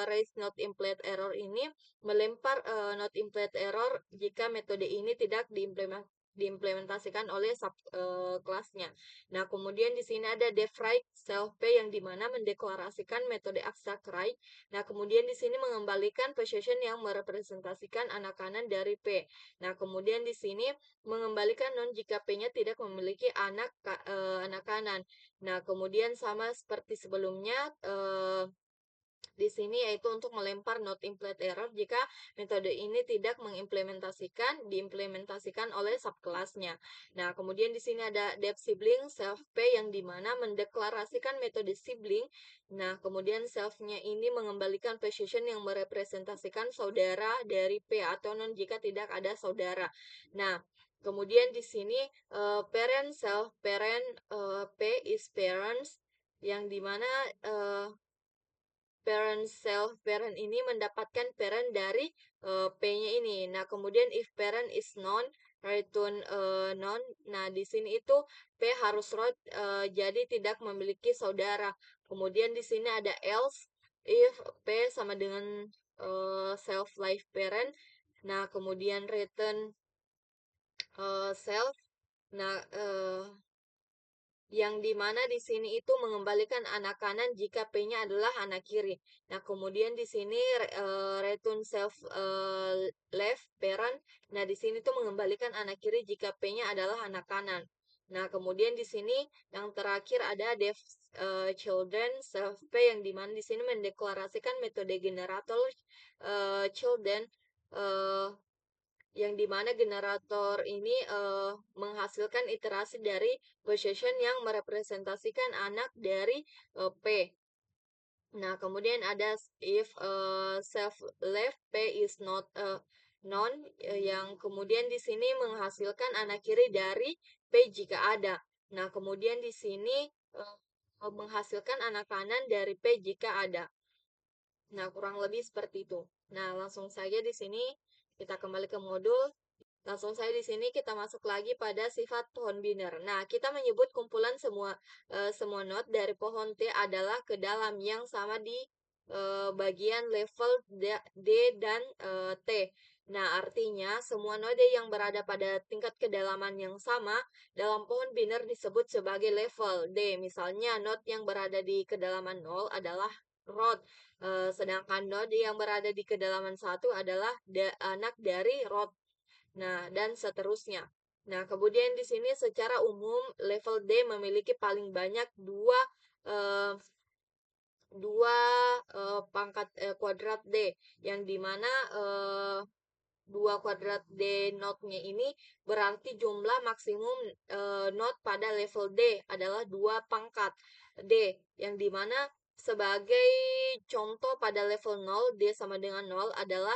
raise not implicit error ini melempar not implicit error jika metode ini tidak diimplementasikan oleh sub kelasnya. Nah, kemudian di sini ada def right self p, yang dimana mendeklarasikan metode abstract right. Nah, kemudian di sini mengembalikan possession yang merepresentasikan anak kanan dari P. Nah, kemudian di sini mengembalikan non jika P-nya tidak memiliki anak kanan. Nah, kemudian sama seperti sebelumnya, di sini yaitu untuk melempar not implicit error jika metode ini tidak diimplementasikan oleh subkelasnya. Nah, kemudian di sini ada def sibling self p, yang dimana mendeklarasikan metode sibling. Nah, kemudian self-nya ini mengembalikan position yang merepresentasikan saudara dari p atau non jika tidak ada saudara. Nah, kemudian di sini parent self parent p is parents, yang dimana parent ini mendapatkan parent dari P-nya ini. Nah, kemudian if parent is non, return non. Nah, di sini itu P harus root, jadi tidak memiliki saudara. Kemudian di sini ada else if P sama dengan self life parent. Nah, kemudian return self. Nah, yang dimana di sini itu mengembalikan anak kanan jika P-nya adalah anak kiri. Nah, kemudian di sini return self left parent. Nah, di sini tuh mengembalikan anak kiri jika P-nya adalah anak kanan. Nah, kemudian di sini yang terakhir ada def children self P, yang dimana di sini mendeklarasikan metode generator children, uh, yang dimana generator ini menghasilkan iterasi dari possession yang merepresentasikan anak dari P. Nah, kemudian ada if self left P is not non, yang kemudian di sini menghasilkan anak kiri dari P jika ada. Nah, kemudian di sini menghasilkan anak kanan dari P jika ada. Nah, kurang lebih seperti itu. Nah, langsung saja di sini kita kembali ke modul. Langsung saja di sini kita masuk lagi pada sifat pohon biner. Nah, kita menyebut kumpulan semua node dari pohon T adalah ke dalam yang sama di bagian level D dan T. Nah, artinya semua node yang berada pada tingkat kedalaman yang sama dalam pohon biner disebut sebagai level D. Misalnya node yang berada di kedalaman 0 adalah root, sedangkan node yang berada di kedalaman 1 adalah anak dari root. Nah, dan seterusnya. Nah, kemudian di sini secara umum level D memiliki paling banyak eh, pangkat kuadrat D, yang dimana 2 kuadrat D node-nya ini berarti jumlah maksimum node pada level D adalah 2 pangkat D, yang dimana sebagai contoh pada level 0 D sama dengan 0 adalah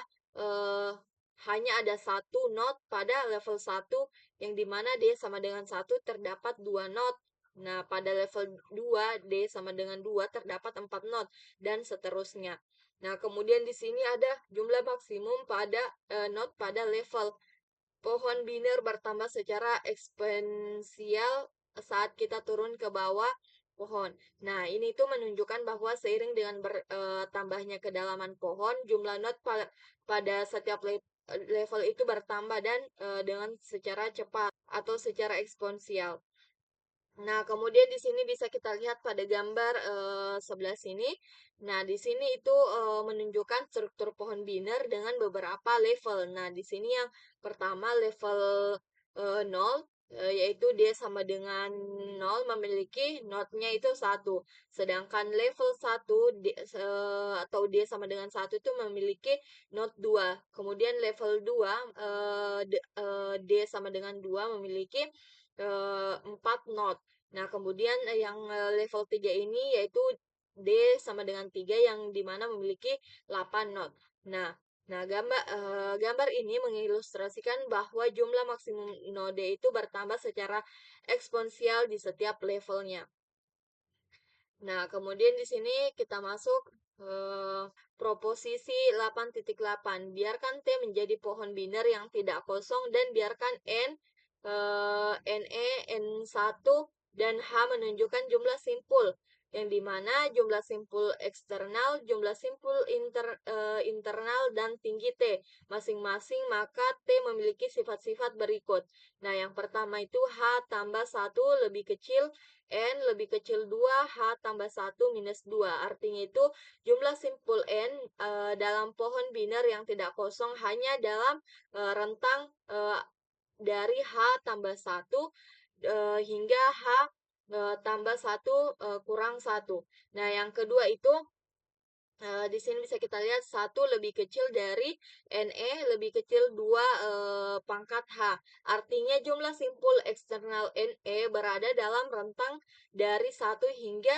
hanya ada satu node pada level 1, yang dimana D sama dengan 1 terdapat 2 node. Nah, pada level 2 D sama dengan 2 terdapat 4 node, dan seterusnya. Nah, kemudian di sini ada jumlah maksimum pada node pada level pohon biner bertambah secara eksponensial saat kita turun ke bawah pohon. Nah, ini tuh menunjukkan bahwa seiring dengan bertambahnya kedalaman pohon, jumlah node pada setiap level itu bertambah dan dengan secara cepat atau secara eksponensial. Nah, kemudian di sini bisa kita lihat pada gambar sebelah sini. Nah, di sini itu menunjukkan struktur pohon biner dengan beberapa level. Nah, di sini yang pertama level 0, yaitu dia sama dengan 0 memiliki node-nya itu 1. Sedangkan level 1 atau dia sama dengan 1 itu memiliki node 2. Kemudian level 2 D sama dengan 2 memiliki 4 not. Nah, kemudian yang level 3 ini yaitu D sama dengan 3 yang dimana memiliki 8 not. Nah, gambar ini mengilustrasikan bahwa jumlah maksimum node itu bertambah secara eksponensial di setiap levelnya. Nah, kemudian di sini kita masuk eh, proposisi 8.8. Biarkan T menjadi pohon biner yang tidak kosong dan biarkan NE, N1 dan H menunjukkan jumlah simpul yang dimana jumlah simpul eksternal, jumlah simpul internal, dan tinggi T masing-masing, maka T memiliki sifat-sifat berikut. Nah, yang pertama itu H tambah 1 lebih kecil N lebih kecil 2, H tambah 1 minus 2. Artinya itu jumlah simpul N dalam pohon biner yang tidak kosong hanya dalam rentang dari H tambah 1 hingga H tambah 1 kurang 1. Nah, yang kedua itu di sini bisa kita lihat 1 lebih kecil dari NE lebih kecil 2 pangkat H. Artinya jumlah simpul eksternal NE berada dalam rentang dari 1 hingga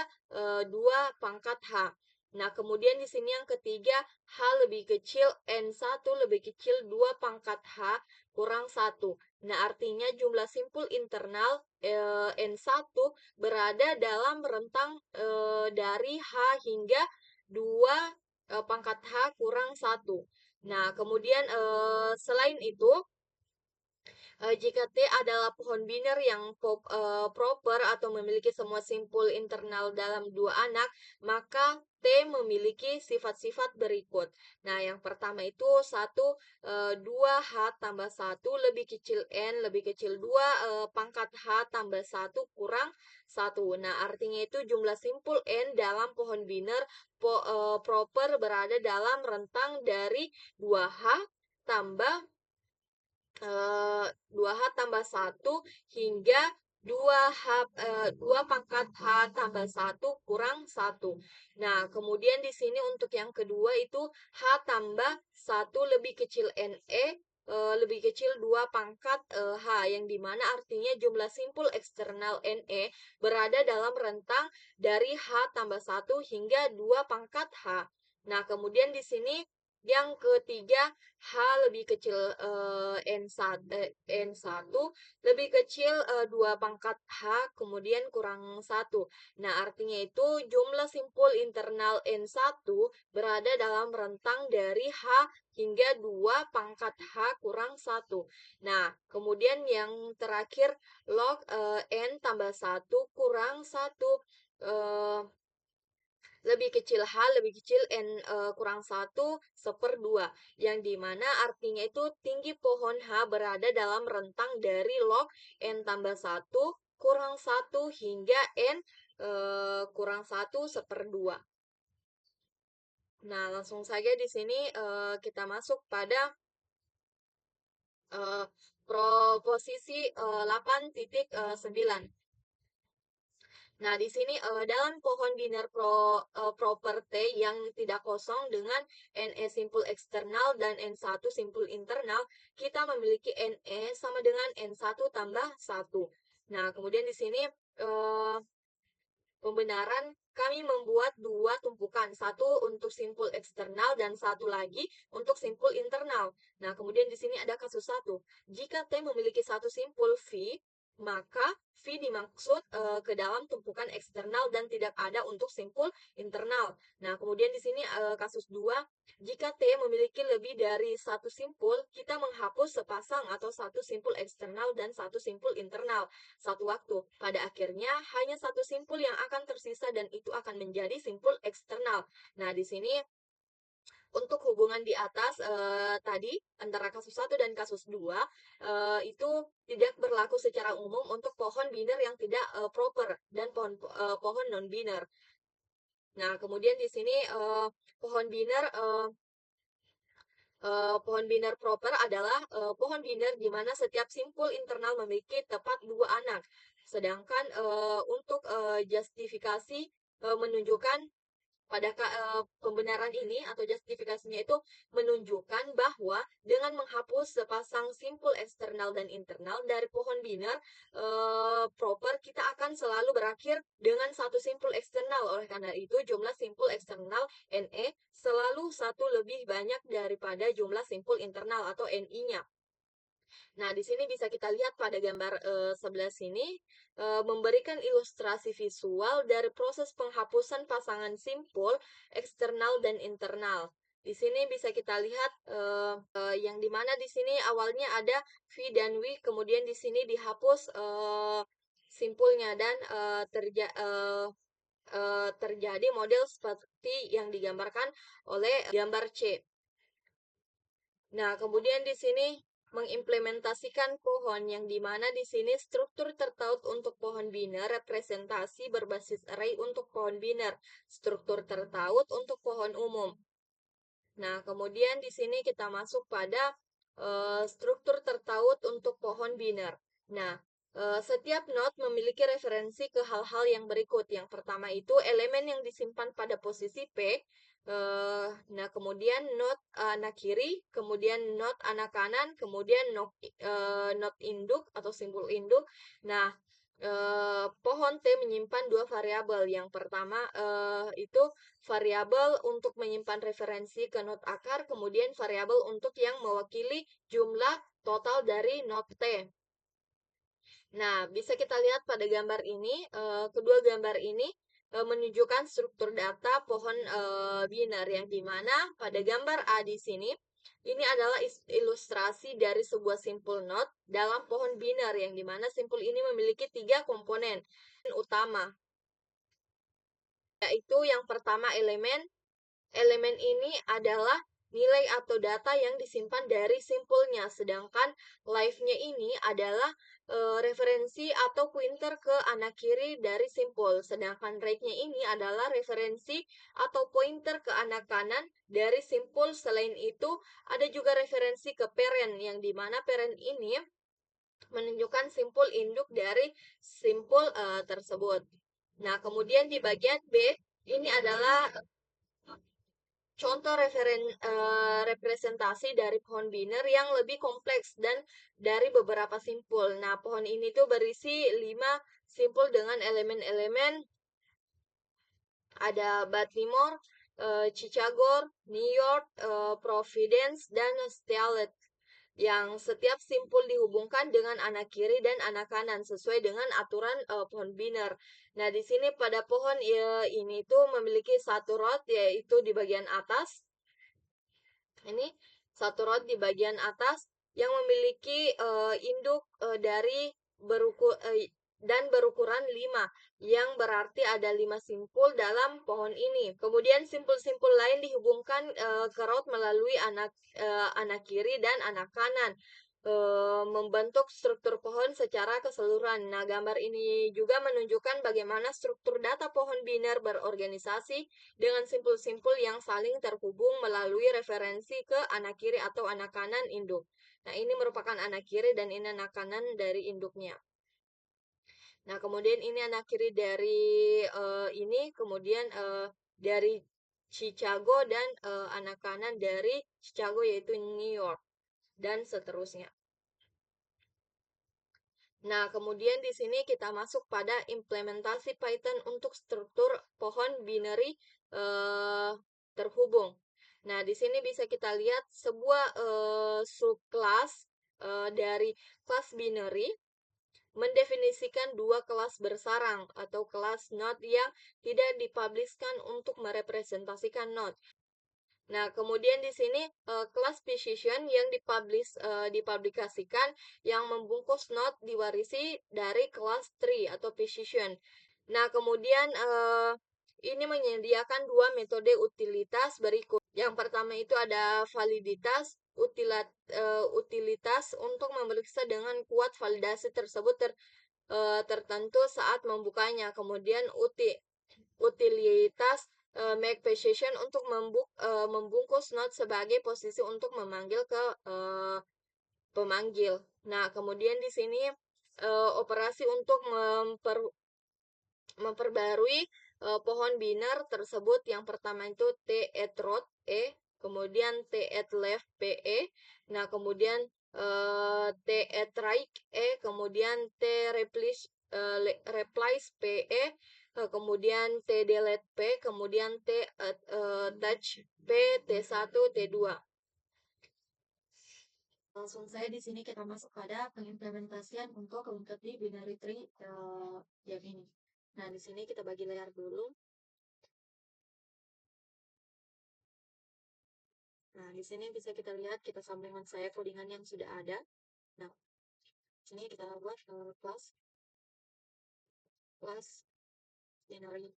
2 pangkat H. Nah, kemudian di sini yang ketiga, H lebih kecil, N1 lebih kecil 2 pangkat H kurang 1. Nah, artinya jumlah simpul internal N1 berada dalam rentang dari H hingga 2 pangkat H kurang 1. Nah, kemudian selain itu, jika T adalah pohon biner yang proper atau memiliki semua simpul internal dalam dua anak, maka T memiliki sifat-sifat berikut. Nah, yang pertama itu 2H tambah 1 lebih kecil N lebih kecil 2 pangkat H tambah 1 kurang 1. Nah, artinya itu jumlah simpul N dalam pohon biner proper berada dalam rentang dari 2H tambah 2H tambah 1 hingga 2 pangkat H tambah 1 kurang 1. Nah, kemudian di sini untuk yang kedua itu H tambah 1 lebih kecil NE lebih kecil 2 pangkat H yang dimana artinya jumlah simpul eksternal NE berada dalam rentang dari H tambah 1 hingga 2 pangkat H. Nah, kemudian di sini yang ketiga H lebih kecil N1 lebih kecil 2 pangkat H kemudian kurang 1. Nah, artinya itu jumlah simpul internal N1 berada dalam rentang dari H hingga 2 pangkat H kurang 1. Nah, kemudian yang terakhir log N tambah 1 kurang 1 lebih kecil H, lebih kecil N kurang 1 1/2, yang dimana artinya itu tinggi pohon H berada dalam rentang dari log N tambah 1 kurang 1 hingga N kurang 1 1/2. Nah, langsung saja di sini kita masuk pada uh, proposisi 8.9. Nah, di sini dalam pohon biner property yang tidak kosong dengan NE simpul eksternal dan N1 simpul internal, kita memiliki NE sama dengan N1 tambah 1. Nah, kemudian di sini eh, pembenaran kami membuat dua tumpukan, satu untuk simpul eksternal dan satu lagi untuk simpul internal. Nah, kemudian di sini ada kasus satu. Jika T memiliki satu simpul V, maka V dimaksud ke dalam tumpukan eksternal dan tidak ada untuk simpul internal. Nah, kemudian di sini kasus 2, jika T memiliki lebih dari satu simpul, kita menghapus sepasang atau satu simpul eksternal dan satu simpul internal satu waktu. Pada akhirnya hanya satu simpul yang akan tersisa dan itu akan menjadi simpul eksternal. Nah, di sini untuk hubungan di atas tadi antara kasus 1 dan kasus 2 itu tidak berlaku secara umum untuk pohon biner yang tidak proper dan pohon non biner. Nah, kemudian di sini pohon biner pohon biner proper adalah pohon biner di mana setiap simpul internal memiliki tepat 2 anak. Sedangkan untuk justifikasi menunjukkan pembenaran ini atau justifikasinya itu menunjukkan bahwa dengan menghapus sepasang simpul eksternal dan internal dari pohon biner proper, kita akan selalu berakhir dengan satu simpul eksternal. Oleh karena itu, jumlah simpul eksternal Ne selalu satu lebih banyak daripada jumlah simpul internal atau Ni-nya. Nah, di sini bisa kita lihat pada gambar sebelah sini, memberikan ilustrasi visual dari proses penghapusan pasangan simpul eksternal dan internal. Di sini bisa kita lihat yang dimana di sini awalnya ada V dan W, kemudian di sini dihapus simpulnya dan terjadi model seperti yang digambarkan oleh gambar C. Nah, kemudian di sini mengimplementasikan pohon yang dimana di sini struktur tertaut untuk pohon biner, representasi berbasis array untuk pohon biner, struktur tertaut untuk pohon umum. Nah, kemudian di sini kita masuk pada struktur tertaut untuk pohon biner. Nah, setiap node memiliki referensi ke hal-hal yang berikut. Yang pertama itu elemen yang disimpan pada posisi P. Nah, kemudian node anak kiri, kemudian node anak kanan, kemudian node induk atau simbol induk. Nah, pohon T menyimpan dua variabel. Yang pertama itu variabel untuk menyimpan referensi ke node akar, kemudian variabel untuk yang mewakili jumlah total dari node T. Nah, bisa kita lihat pada gambar ini, kedua gambar ini menunjukkan struktur data pohon biner yang dimana pada gambar A di sini, ini adalah ilustrasi dari sebuah simpul node dalam pohon biner yang dimana simpul ini memiliki 3 komponen utama, yaitu yang pertama elemen. Elemen ini adalah nilai atau data yang disimpan dari simpulnya, sedangkan live-nya ini adalah referensi atau pointer ke anak kiri dari simpul, sedangkan right-nya ini adalah referensi atau pointer ke anak kanan dari simpul. Selain itu, ada juga referensi ke parent, yang dimana parent ini menunjukkan simpul induk dari simpul tersebut. Nah, kemudian di bagian B, ini adalah contoh representasi dari pohon biner yang lebih kompleks dan dari beberapa simpul. Nah, pohon ini tuh berisi 5 simpul dengan elemen-elemen. Ada Baltimore, Chicago, New York, Providence, dan Steelhead, yang setiap simpul dihubungkan dengan anak kiri dan anak kanan sesuai dengan aturan pohon biner. Nah, di sini pada pohon ini tuh memiliki satu rod, yaitu di bagian atas. Ini satu rod di bagian atas yang memiliki induk dari dan berukuran 5, yang berarti ada 5 simpul dalam pohon ini. Kemudian simpul-simpul lain dihubungkan ke rod melalui anak kiri dan anak kanan, membentuk struktur pohon secara keseluruhan. Nah, gambar ini juga menunjukkan bagaimana struktur data pohon biner berorganisasi dengan simpul-simpul yang saling terhubung melalui referensi ke anak kiri atau anak kanan induk. Nah, ini merupakan anak kiri dan ini anak kanan dari induknya. Nah, kemudian ini anak kiri dari ini, kemudian dari Chicago, dan anak kanan dari Chicago yaitu New York, dan seterusnya. Nah, kemudian di sini kita masuk pada implementasi Python untuk struktur pohon binary terhubung. Nah, di sini bisa kita lihat sebuah subclass dari kelas binary mendefinisikan dua kelas bersarang atau kelas node yang tidak dipublishkan untuk merepresentasikan node. Nah, kemudian di sini kelas precision yang dipublikasikan yang membungkus node diwarisi dari kelas tree atau precision. Nah, kemudian ini menyediakan dua metode utilitas berikut. Yang pertama itu ada validitas, utilitas untuk memeriksa dengan kuat validasi tersebut tertentu saat membukanya. Kemudian utilitas make precision untuk membungkus node sebagai posisi untuk memanggil ke pemanggil. Nah, kemudian di sini operasi untuk memperbarui pohon binar tersebut yang pertama itu T. etrot E, kemudian T. etlef PE, nah kemudian T. etraik E, kemudian T. replies PE, kemudian T. delete P, kemudian T. touch P, T1, T2. Langsung saya di sini kita masuk pada pengimplementasian untuk di binary tree yang ini. Nah, di sini kita bagi layar dulu. Nah, di sini bisa kita lihat kita sambungkan saya codingan yang sudah ada. Nah, di sini kita buat class binary.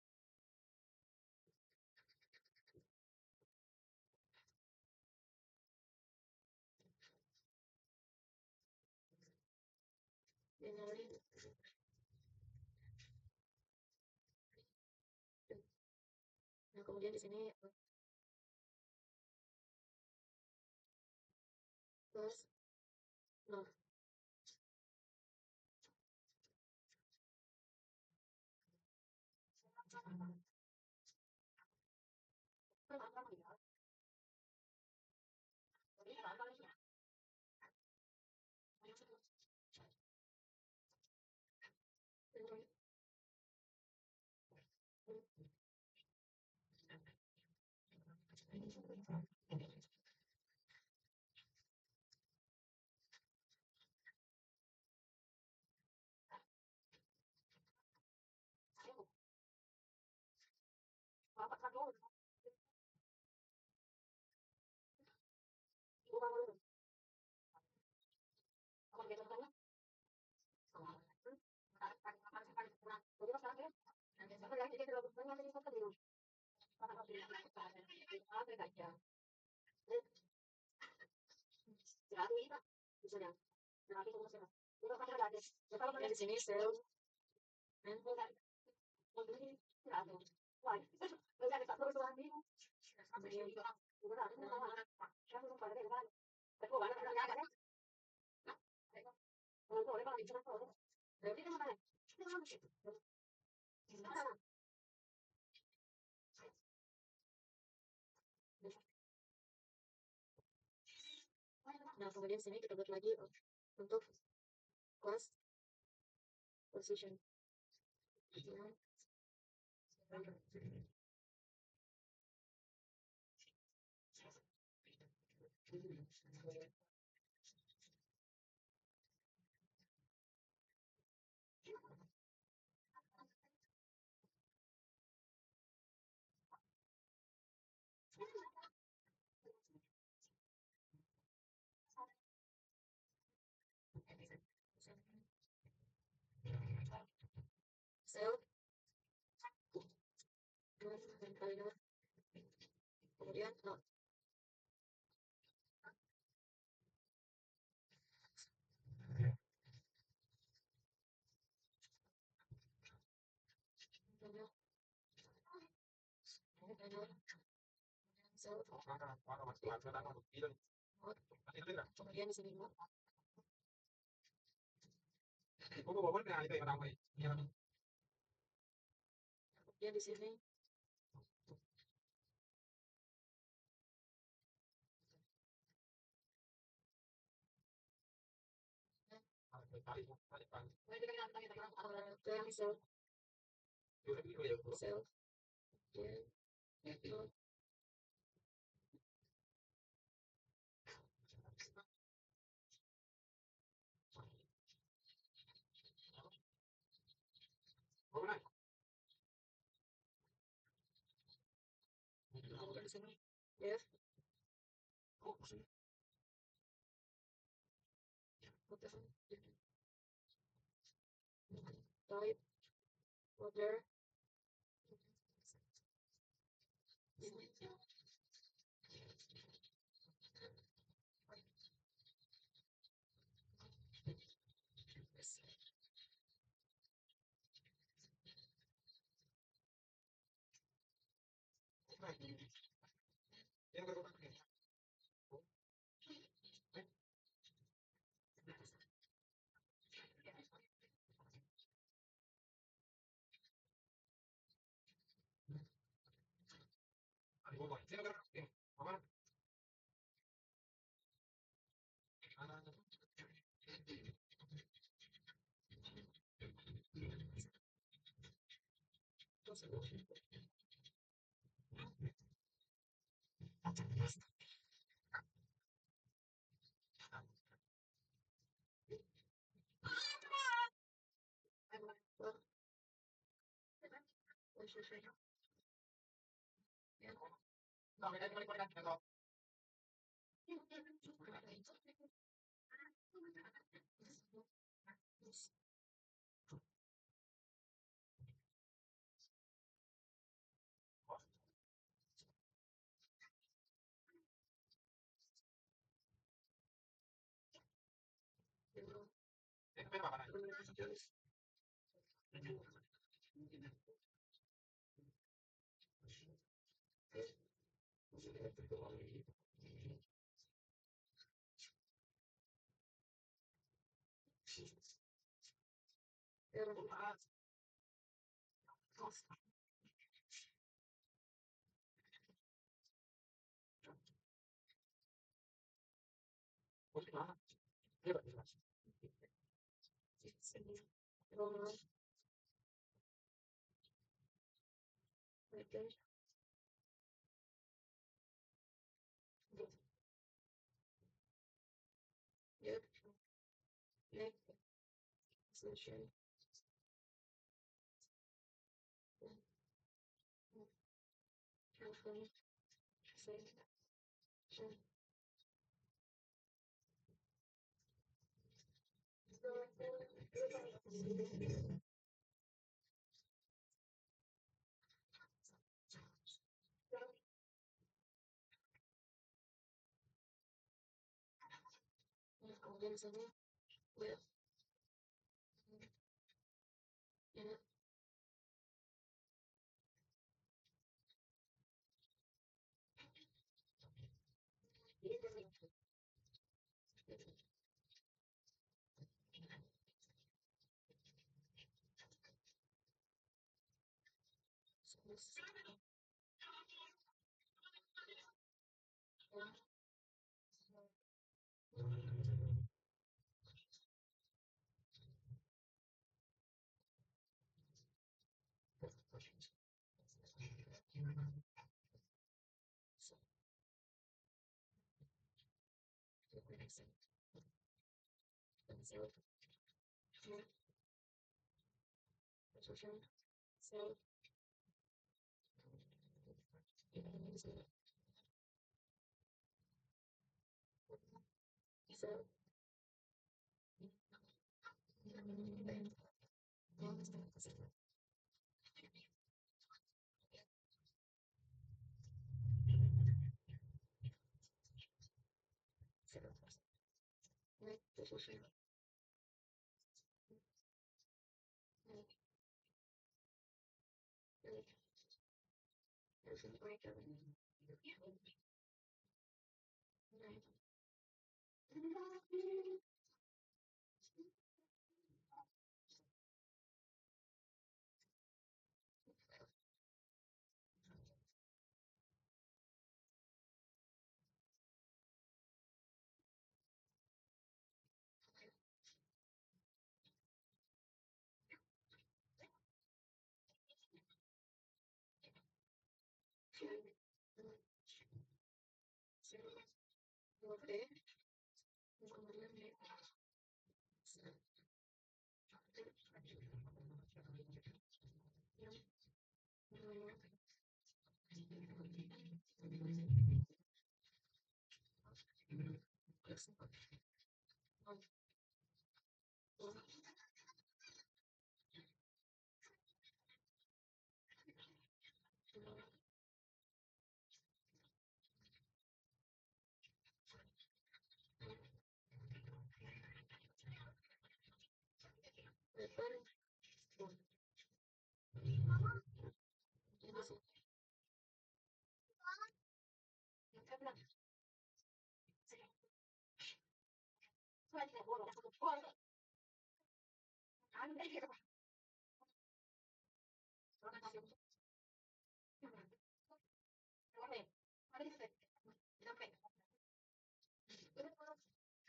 Binary. Nah, kemudian di sini class no. Di sini sel nah, kemudian sini kita buat lagi untuk class position. Sel kemudian sel kemudian di sini kemudian di sini sel sel kemudian di sini def type order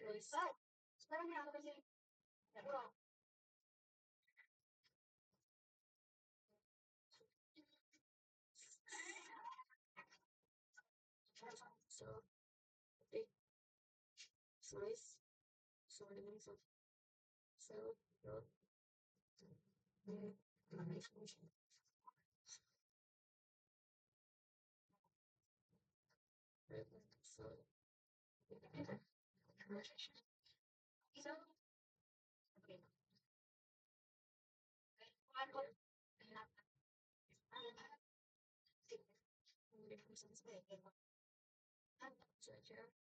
Terus so big size sama dengan sel dot so saja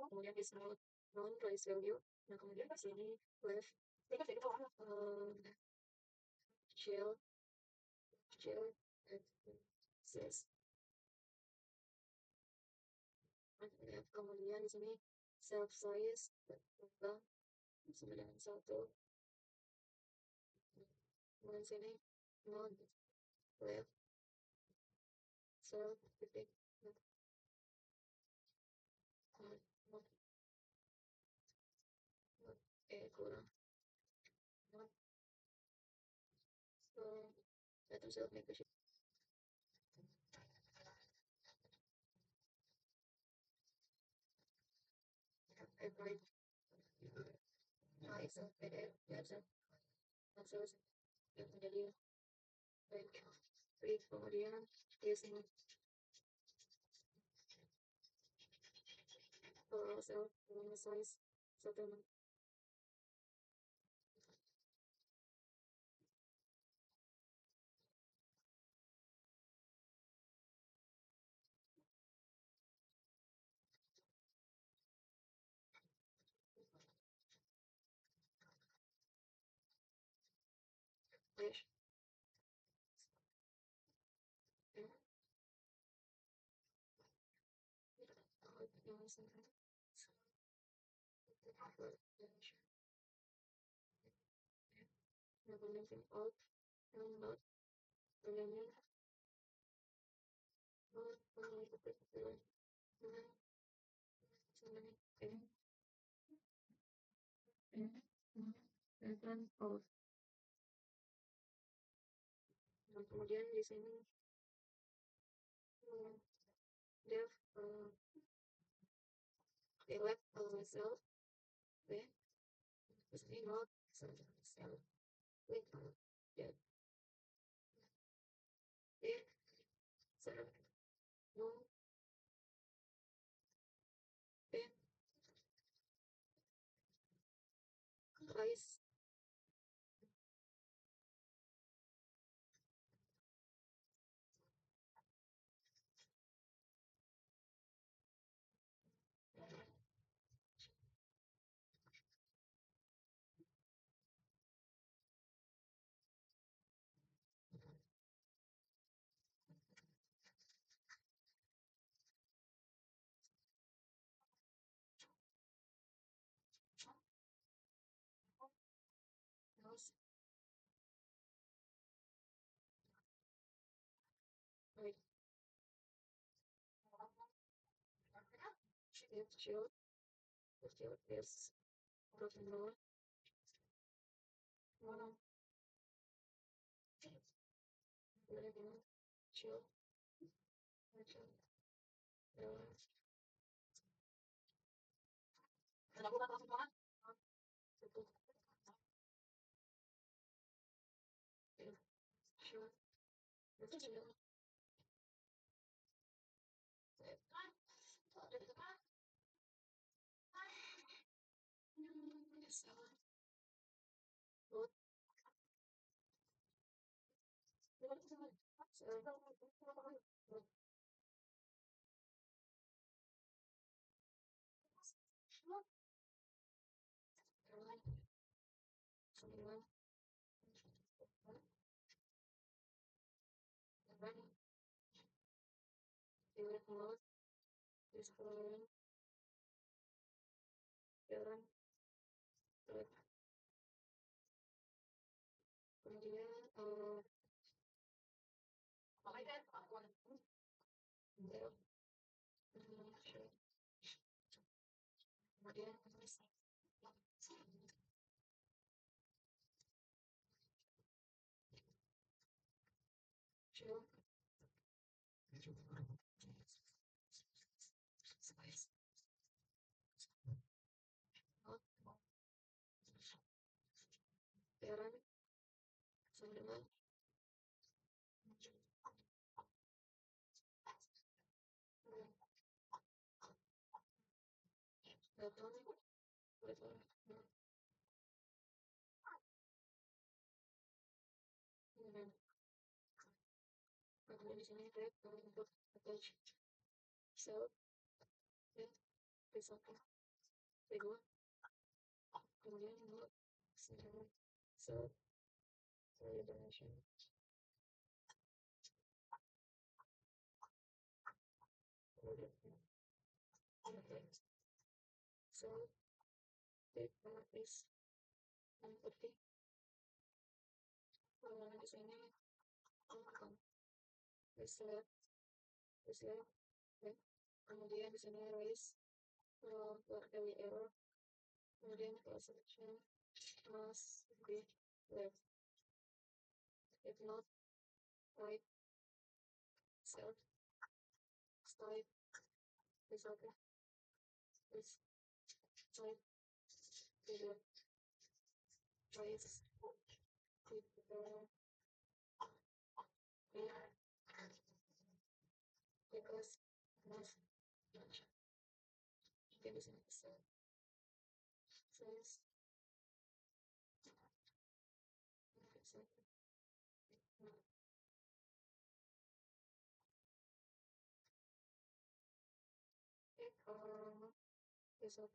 kemudian di sini non place value, nah kemudian di sini left chill access, kemudian di sini self size berubah sama dengan 1, kemudian sini non left self titik kurang atau self negotiation every self PDF biasa langsung yang menjadi baik kemudian di sini self size settlement flash kemudian out and not kemudian off. Dan kemudian di sini dev elect self terus ini not self click dev self no price mouse right shield is broken door one shield shield not destroying parent threat. Kemudian there kemudian show not parent sama dengan datang dengan kemudian di sini klik untuk attach cell dan result kedua kemudian untuk cell celebration kemudian cell take is yang penting di sini reset dan kemudian di sini raise for every error kemudian class selection must be left if not right self type result is type period choice with because must give us an episode says result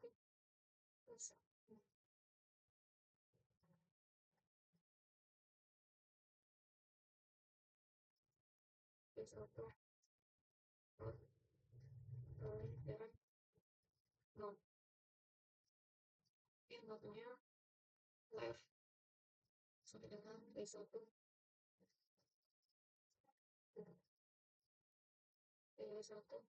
is auto parent not in notnya left sampai dengan result result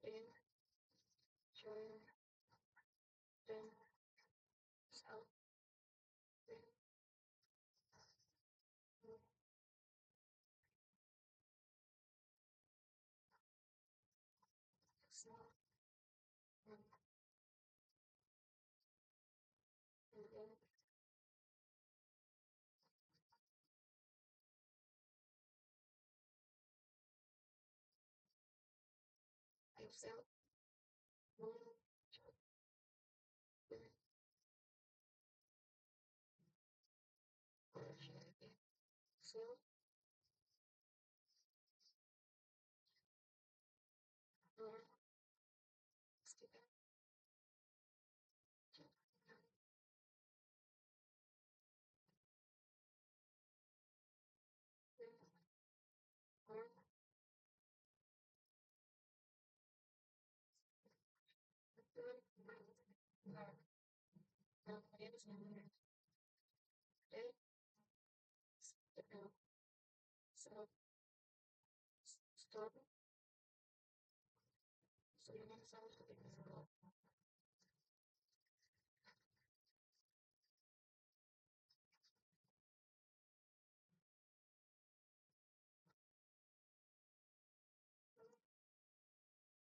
in join then out then small and then yourself one so skip or kemudian selanjutnya then self start sebelumnya self ketika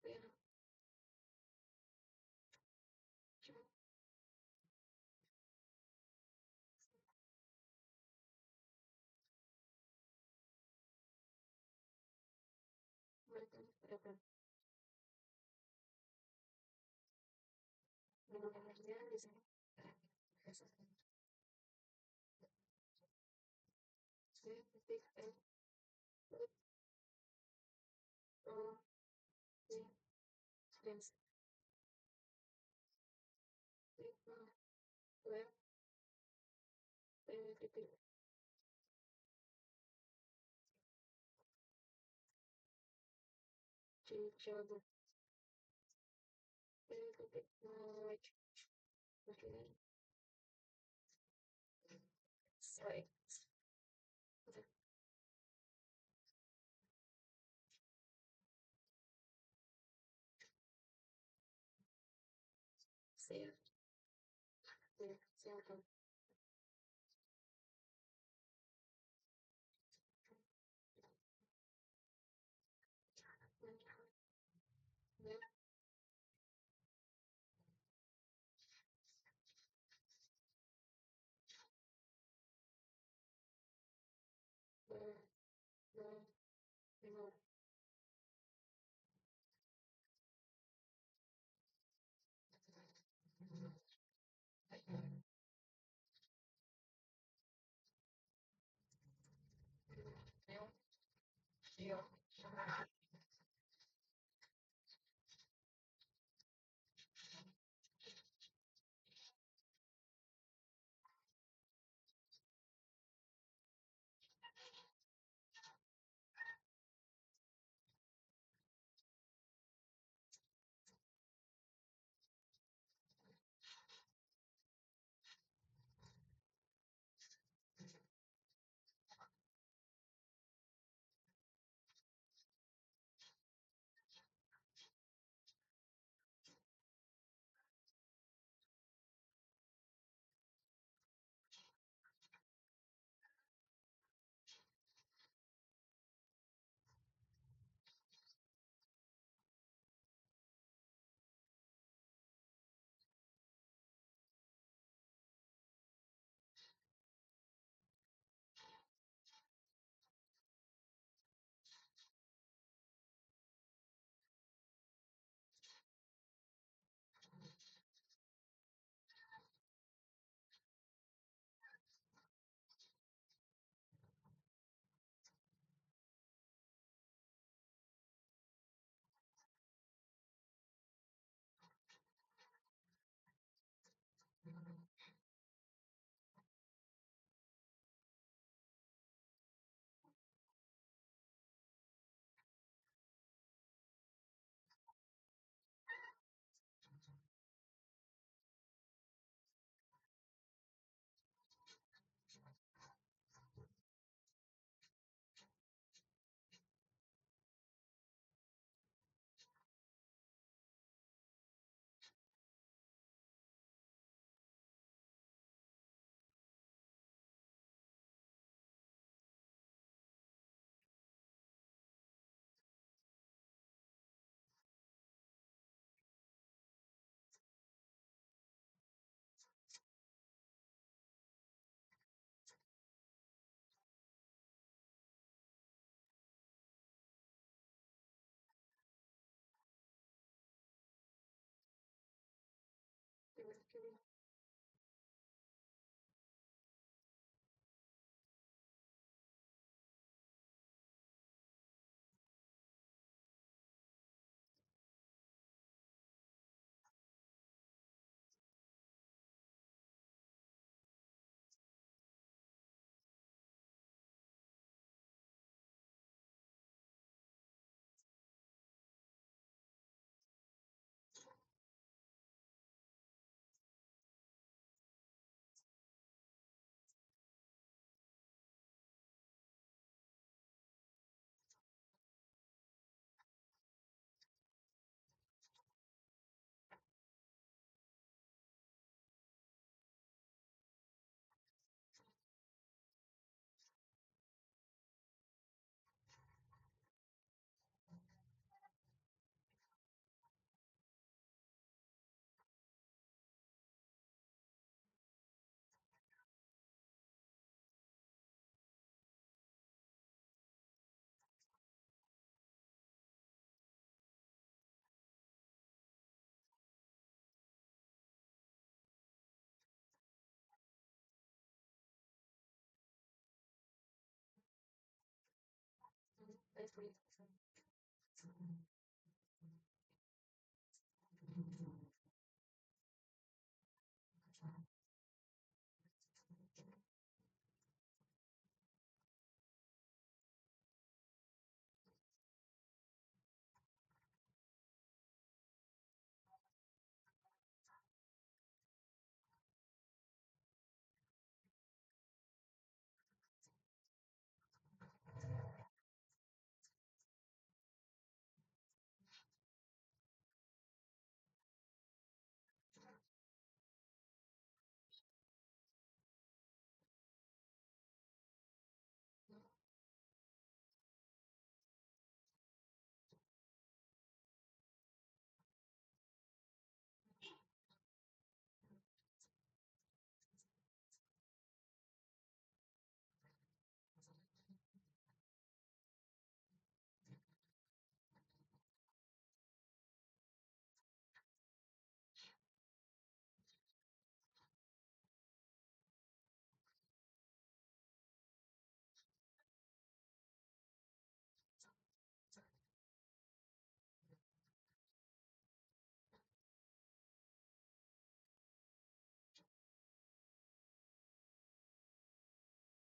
then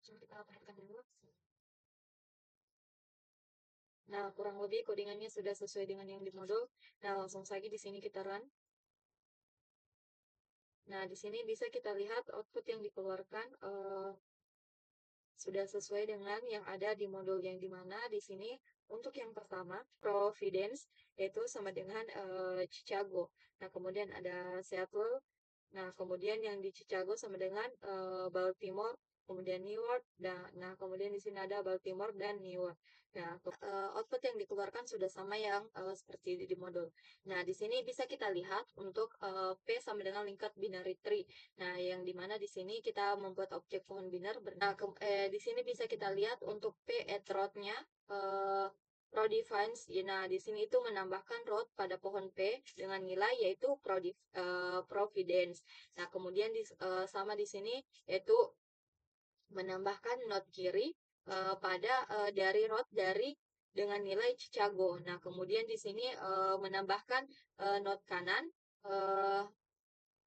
Coba kita perhatikan dulu. Nah, kurang lebih codingannya sudah sesuai dengan yang di modul. Nah, langsung saja di sini kita run. Nah, di sini bisa kita lihat output yang dikeluarkan sudah sesuai dengan yang ada di modul yang dimana di sini untuk yang pertama Providence yaitu sama dengan Chicago. Nah, kemudian ada Seattle. Nah, kemudian yang di Chicago sama dengan Baltimore, kemudian New York. Nah, kemudian di sini ada Baltimore dan New York. Nah, output yang dikeluarkan sudah sama yang seperti di modul. Nah, di sini bisa kita lihat untuk P sama dengan linked binary tree. Nah, yang dimana di sini kita membuat objek pohon binar. Nah, di sini bisa kita lihat untuk P at root-nya Prodefines. Nah, di sini itu menambahkan root pada pohon P dengan nilai yaitu Providence. Nah, kemudian sama di sini yaitu menambahkan node kiri pada dari root dari dengan nilai Chicago. Nah, kemudian di sini menambahkan node kanan uh,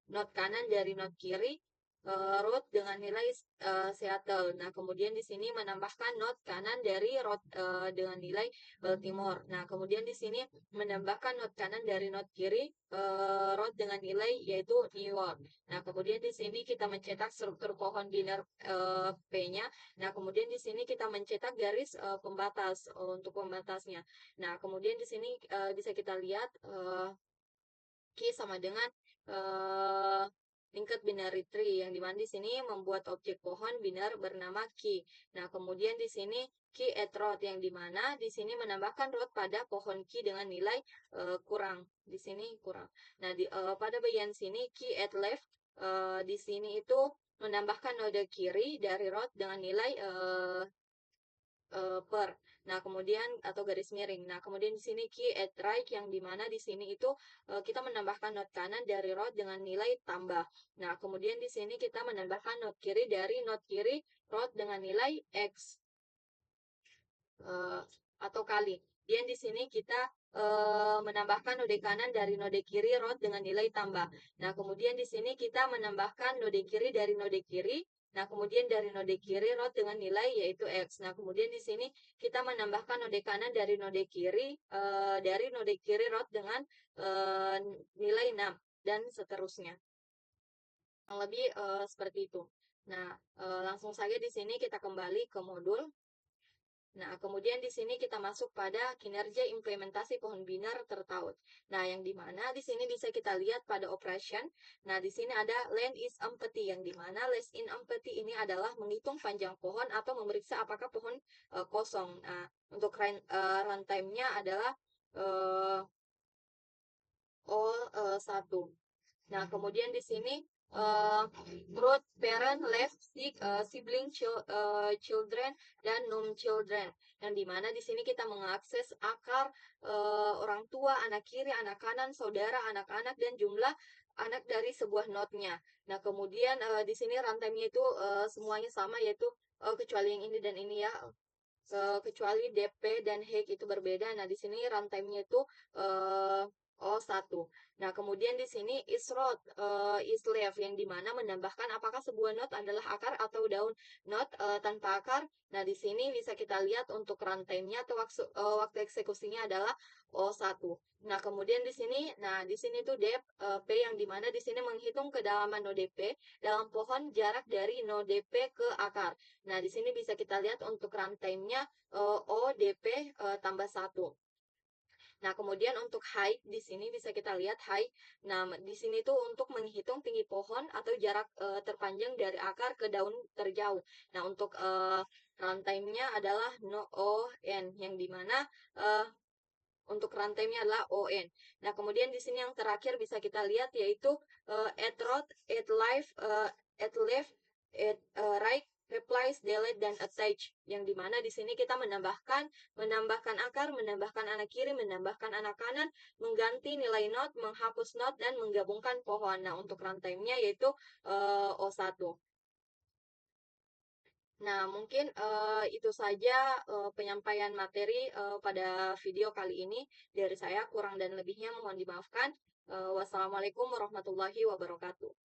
node kanan dari node kiri root dengan nilai Seattle. Nah, kemudian di sini menambahkan node kanan dari root dengan nilai Baltimore. Nah, kemudian di sini menambahkan node kanan dari node kiri root dengan nilai yaitu New York. Nah, kemudian di sini kita mencetak struktur pohon binar P-nya. Nah, kemudian di sini kita mencetak garis pembatas untuk pembatasnya. Nah, kemudian di sini bisa kita lihat key sama dengan linked binary tree yang dimana di sini membuat objek pohon binar bernama key. Nah, kemudian di sini key at root yang dimana di sini menambahkan root pada pohon key dengan nilai kurang. Di sini kurang. Nah, pada bagian sini key at left di sini itu menambahkan node kiri dari root dengan nilai per. Nah, kemudian atau garis miring. Nah, kemudian di sini key at right yang dimana di sini itu kita menambahkan node kanan dari root dengan nilai tambah. Nah, kemudian di sini kita menambahkan node kiri dari node kiri root dengan nilai x atau kali. Dan di sini kita menambahkan node kanan dari node kiri root dengan nilai tambah. Nah, kemudian di sini kita menambahkan node kiri dari node kiri. Nah, kemudian dari node kiri root dengan nilai yaitu x. Nah, kemudian di sini kita menambahkan node kanan dari node kiri root dengan nilai 6 dan seterusnya. Yang lebih seperti itu. Nah, langsung saja di sini kita kembali ke modul. Nah, kemudian di sini kita masuk pada kinerja implementasi pohon binar tertaut. Nah, yang dimana di sini bisa kita lihat pada operation. Nah, di sini ada land is empty, yang dimana less in empty ini adalah menghitung panjang pohon atau memeriksa apakah pohon kosong. Nah, untuk runtime-nya adalah O1. Nah, kemudian di sini root parent left sibling children dan non children, yang dimana di sini kita mengakses akar orang tua, anak kiri, anak kanan, saudara, anak-anak dan jumlah anak dari sebuah node-nya. Nah, kemudian di sini runtime-nya itu semuanya sama yaitu kecuali yang ini dan ini ya kecuali DP dan H itu berbeda. Nah, di sini runtime-nya itu O1. Nah, kemudian di sini is root, is left, yang dimana menambahkan apakah sebuah note adalah akar atau daun. Note tanpa akar. Nah, di sini bisa kita lihat untuk runtime-nya atau waktu eksekusinya adalah O1. Nah, kemudian di sini tuh dep P, yang dimana di sini menghitung kedalaman node P dalam pohon jarak dari node P ke akar. Nah, di sini bisa kita lihat untuk runtime-nya ODP tambah 1. Nah, kemudian untuk height di sini bisa kita lihat height. Nah, di sini tuh untuk menghitung tinggi pohon atau jarak terpanjang dari akar ke daun terjauh. Nah, untuk runtime-nya adalah no ON, yang dimana untuk runtime-nya adalah ON. Nah, kemudian di sini yang terakhir bisa kita lihat yaitu add root, add add left, add right, replace, delete, dan attach. Yang dimana di sini kita menambahkan akar, menambahkan anak kiri, menambahkan anak kanan, mengganti nilai not, menghapus not, dan menggabungkan pohon. Nah, untuk runtime-nya yaitu O1. Nah, mungkin itu saja penyampaian materi pada video kali ini dari saya. Kurang dan lebihnya mohon dimaafkan. Wassalamualaikum warahmatullahi wabarakatuh.